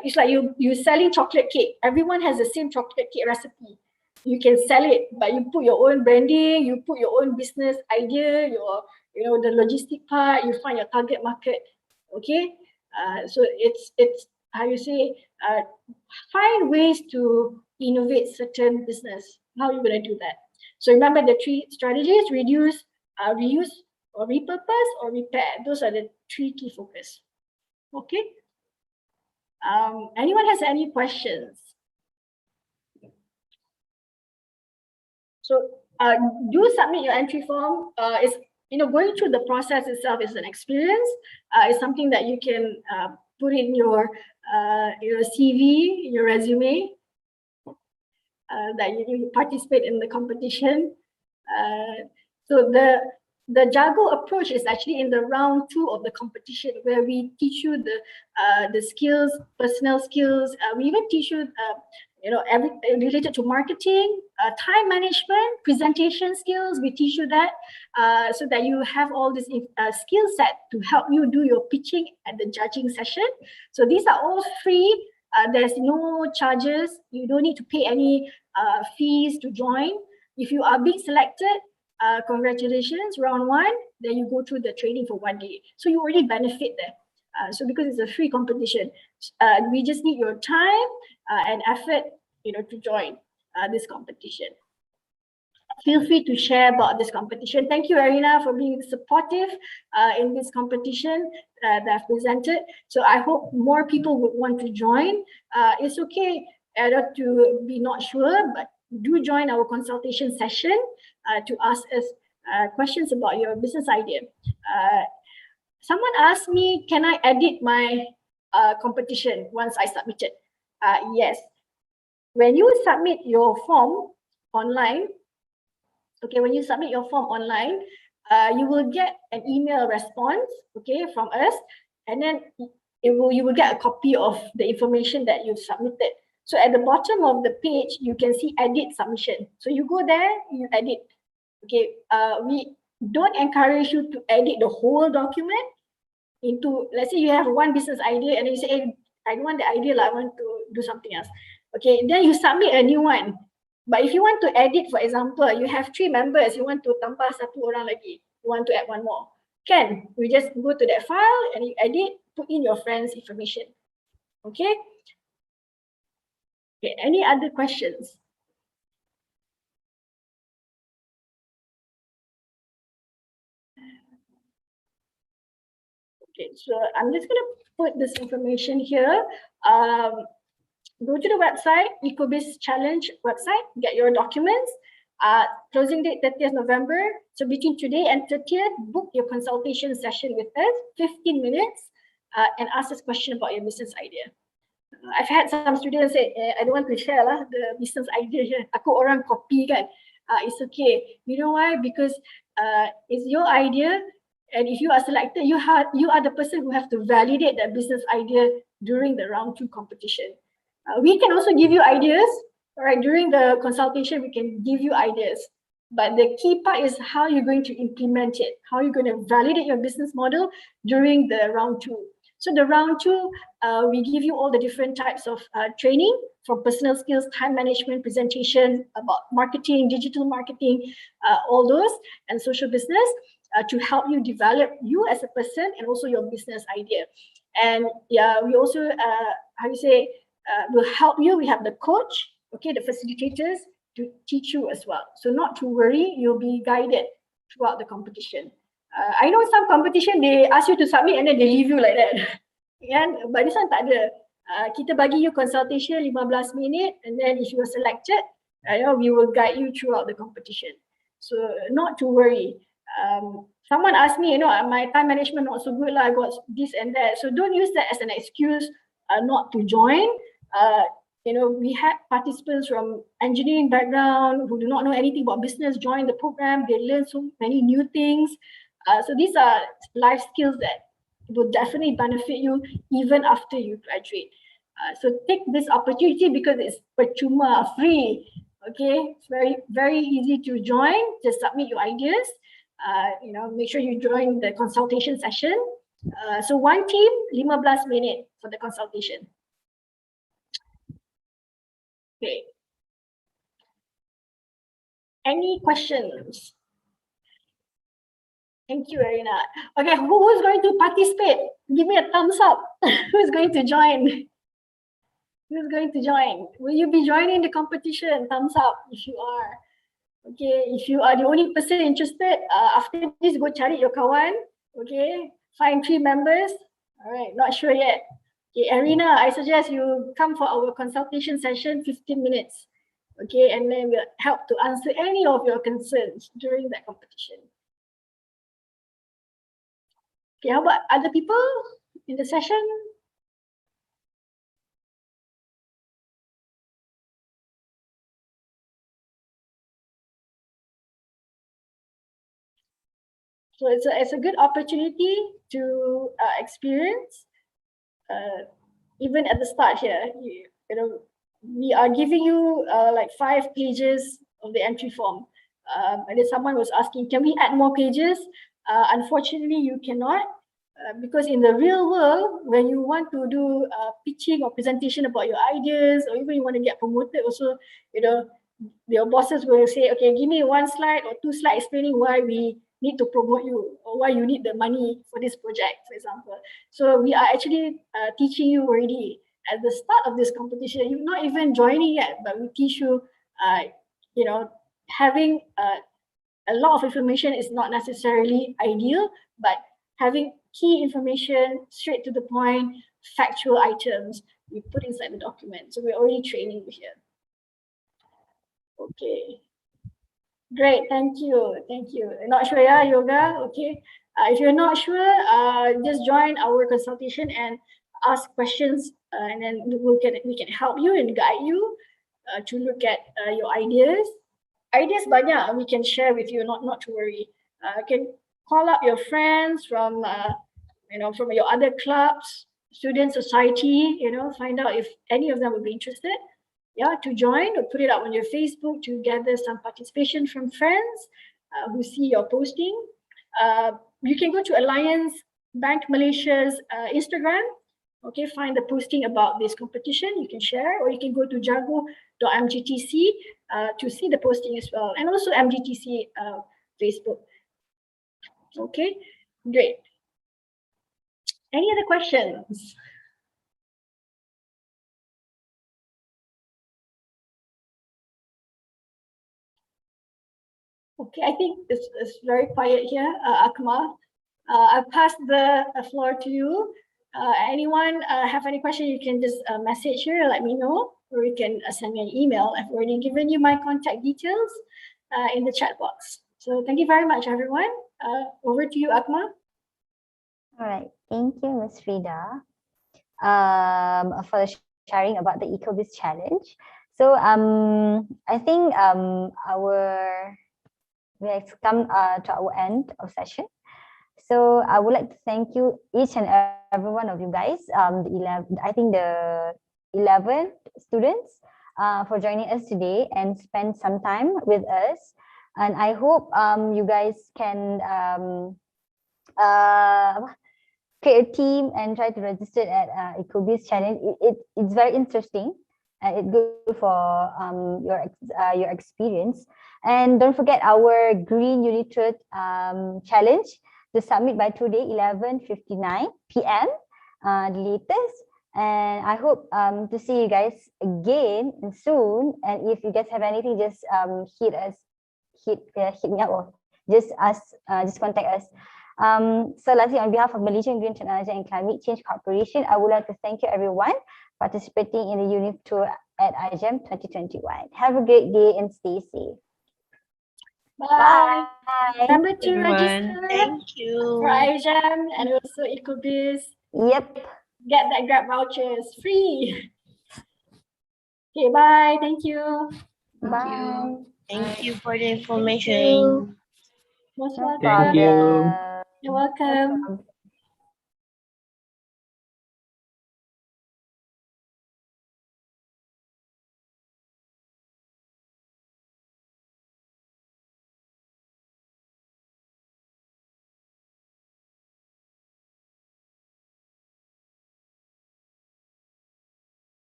you selling chocolate cake. Everyone has the same chocolate cake recipe. You can sell it, but you put your own branding, you put your own business idea, the logistic part. You find your target market. Okay, so it's how you say, find ways to innovate certain business. How are you going to do that? So remember the 3 strategies: reduce, reuse, or repurpose, or repair. Those are the 3 key focus. Okay. Anyone has any questions? So do submit your entry form. It's going through the process itself is an experience. It's something that you can put in your CV, your resume, that you participate in the competition. So the Jago approach is actually in the round 2 of the competition, where we teach you the skills, personal skills. We even teach you everything related to marketing, time management, presentation skills. We teach you that so that you have all this skill set to help you do your pitching at the judging session. So these are all free. There's no charges. You don't need to pay any fees to join. If you are being selected, congratulations, round 1, then you go through the training for 1 day. So you already benefit there. So because it's a free competition, we just need your time and effort, to join this competition. Feel free to share about this competition. Thank you, Arina, for being supportive in this competition that I've presented. So I hope more people would want to join. It's okay to be not sure, but do join our consultation session to ask us questions about your business idea. Someone asked me, can I edit my competition once I submit it? Yes. When you submit your form online, when you submit your form online, you will get an email response, from us, and then you will get a copy of the information that you've submitted. So at the bottom of the page, you can see edit submission. So you go there, you edit. We don't encourage you to edit the whole document into, let's say you have one business idea and then you say, hey, I don't want the idea, I want to do something else. Then you submit a new one. But if you want to edit, for example, you have 3 members, you want to tambah 1 orang lagi, you want to add 1 more. We just go to that file and you edit, put in your friend's information. Okay, any other questions? So I'm just going to put this information here. Go to the website, Ecobiz Challenge website, get your documents. Closing date 30th November. So between today and 30th, book your consultation session with us, 15 minutes, and ask us a question about your business idea. I've had some students say, I don't want to share the business idea here. Aku orang copy kan. It's okay. You know why? Because it's your idea. And if you are selected, you are the person who have to validate that business idea during the round 2 competition. We can also give you ideas, right? During the consultation, we can give you ideas. But the key part is how you're going to implement it, how you're going to validate your business model during the round 2. So the round 2, we give you all the different types of training for personal skills, time management, presentation, about marketing, digital marketing, all those, and social business to help you develop you as a person and also your business idea. And we also, will help you. We have the coach, the facilitators to teach you as well. So not to worry, you'll be guided throughout the competition. I know some competition, they ask you to submit and then they leave you like that. But this one tak ada. Kita bagi you consultation 15 minit, and then if you are selected, we will guide you throughout the competition. So not to worry. Someone asked me, my time management not so good, I got this and that. So don't use that as an excuse not to join. We had participants from engineering background who do not know anything about business join the program. They learn so many new things. So these are life skills that will definitely benefit you even after you graduate. So take this opportunity because it's percuma, free. It's very, very easy to join. Just submit your ideas. Make sure you join the consultation session. So one team, 15 minutes for the consultation. Any questions? Thank you, Arina. Who's going to participate? Give me a thumbs up. Who's going to join? Who's going to join? Will you be joining the competition? Thumbs up if you are. If you are the only person interested, after this, go cari your kawan. Find 3 members. All right, not sure yet. Arina, I suggest you come for our consultation session, 15 minutes. And then we'll help to answer any of your concerns during that competition. Okay, how about other people in the session? So it's a good opportunity to experience, even at the start here. You know, we are giving you like 5 pages of the entry form. And then someone was asking, can we add more pages? Unfortunately, you cannot. Because in the real world, when you want to do pitching or presentation about your ideas, or even you want to get promoted also, you know, your bosses will say, okay, give me 1 slide or 2 slides explaining why we need to promote you or why you need the money for this project, for example. So we are actually teaching you already at the start of this competition. You're not even joining yet, but we teach you, you know, having a lot of information is not necessarily ideal, but having key information, straight to the point, factual items, we put inside the document. So we're already training you here. Okay. Great, thank you. Thank you. Not sure, yeah, Yoga? Okay. If you're not sure, just join our consultation and ask questions, and then we can help you and guide you to look at your ideas. Ideas banyak we can share with you, not to worry. You can call up your friends from you know, from your other clubs, student society, you know, find out if any of them would be interested, yeah, to join, or put it up on your Facebook to gather some participation from friends who see your posting. You can go to Alliance Bank Malaysia's Instagram. Okay, find the posting about this competition, you can share, or you can go to jago.mgtc to see the posting as well, and also MGTC Facebook. Okay, great. Any other questions? Okay, I think it's very quiet here, Akmal. I'll pass the floor to you. Anyone have any question, you can just message here, let me know, or you can send me an email. I've already given you my contact details in the chat box. So thank you very much, everyone. Over to you, Akmal. All right, thank you, Ms. Frida, for the sharing about the Ecobiz challenge. So I think we have come to our end of session. So I would like to thank you, each and every one of you guys, I think the 11 students for joining us today and spend some time with us. And I hope you guys can create a team and try to register at Ecobiz challenge. It's very interesting and it's good for your experience. And don't forget our green UnivTour challenge to submit by today 11:59 p.m. The latest. And I hope to see you guys again soon. And if you guys have anything, just hit me up, or just contact us. So lastly, on behalf of Malaysian Green Technology and Climate Change Corporation, I would like to thank you everyone participating in the UnivTour at IGEM 2021. Have a great day and stay safe. Bye. Bye. Remember to Everyone, register thank you. for IGEM and also Ecobiz. Yep. Get that Grab vouchers free. Okay, bye. Thank you. Bye. Thank you for the information. Most No welcome. Thank you. You're welcome.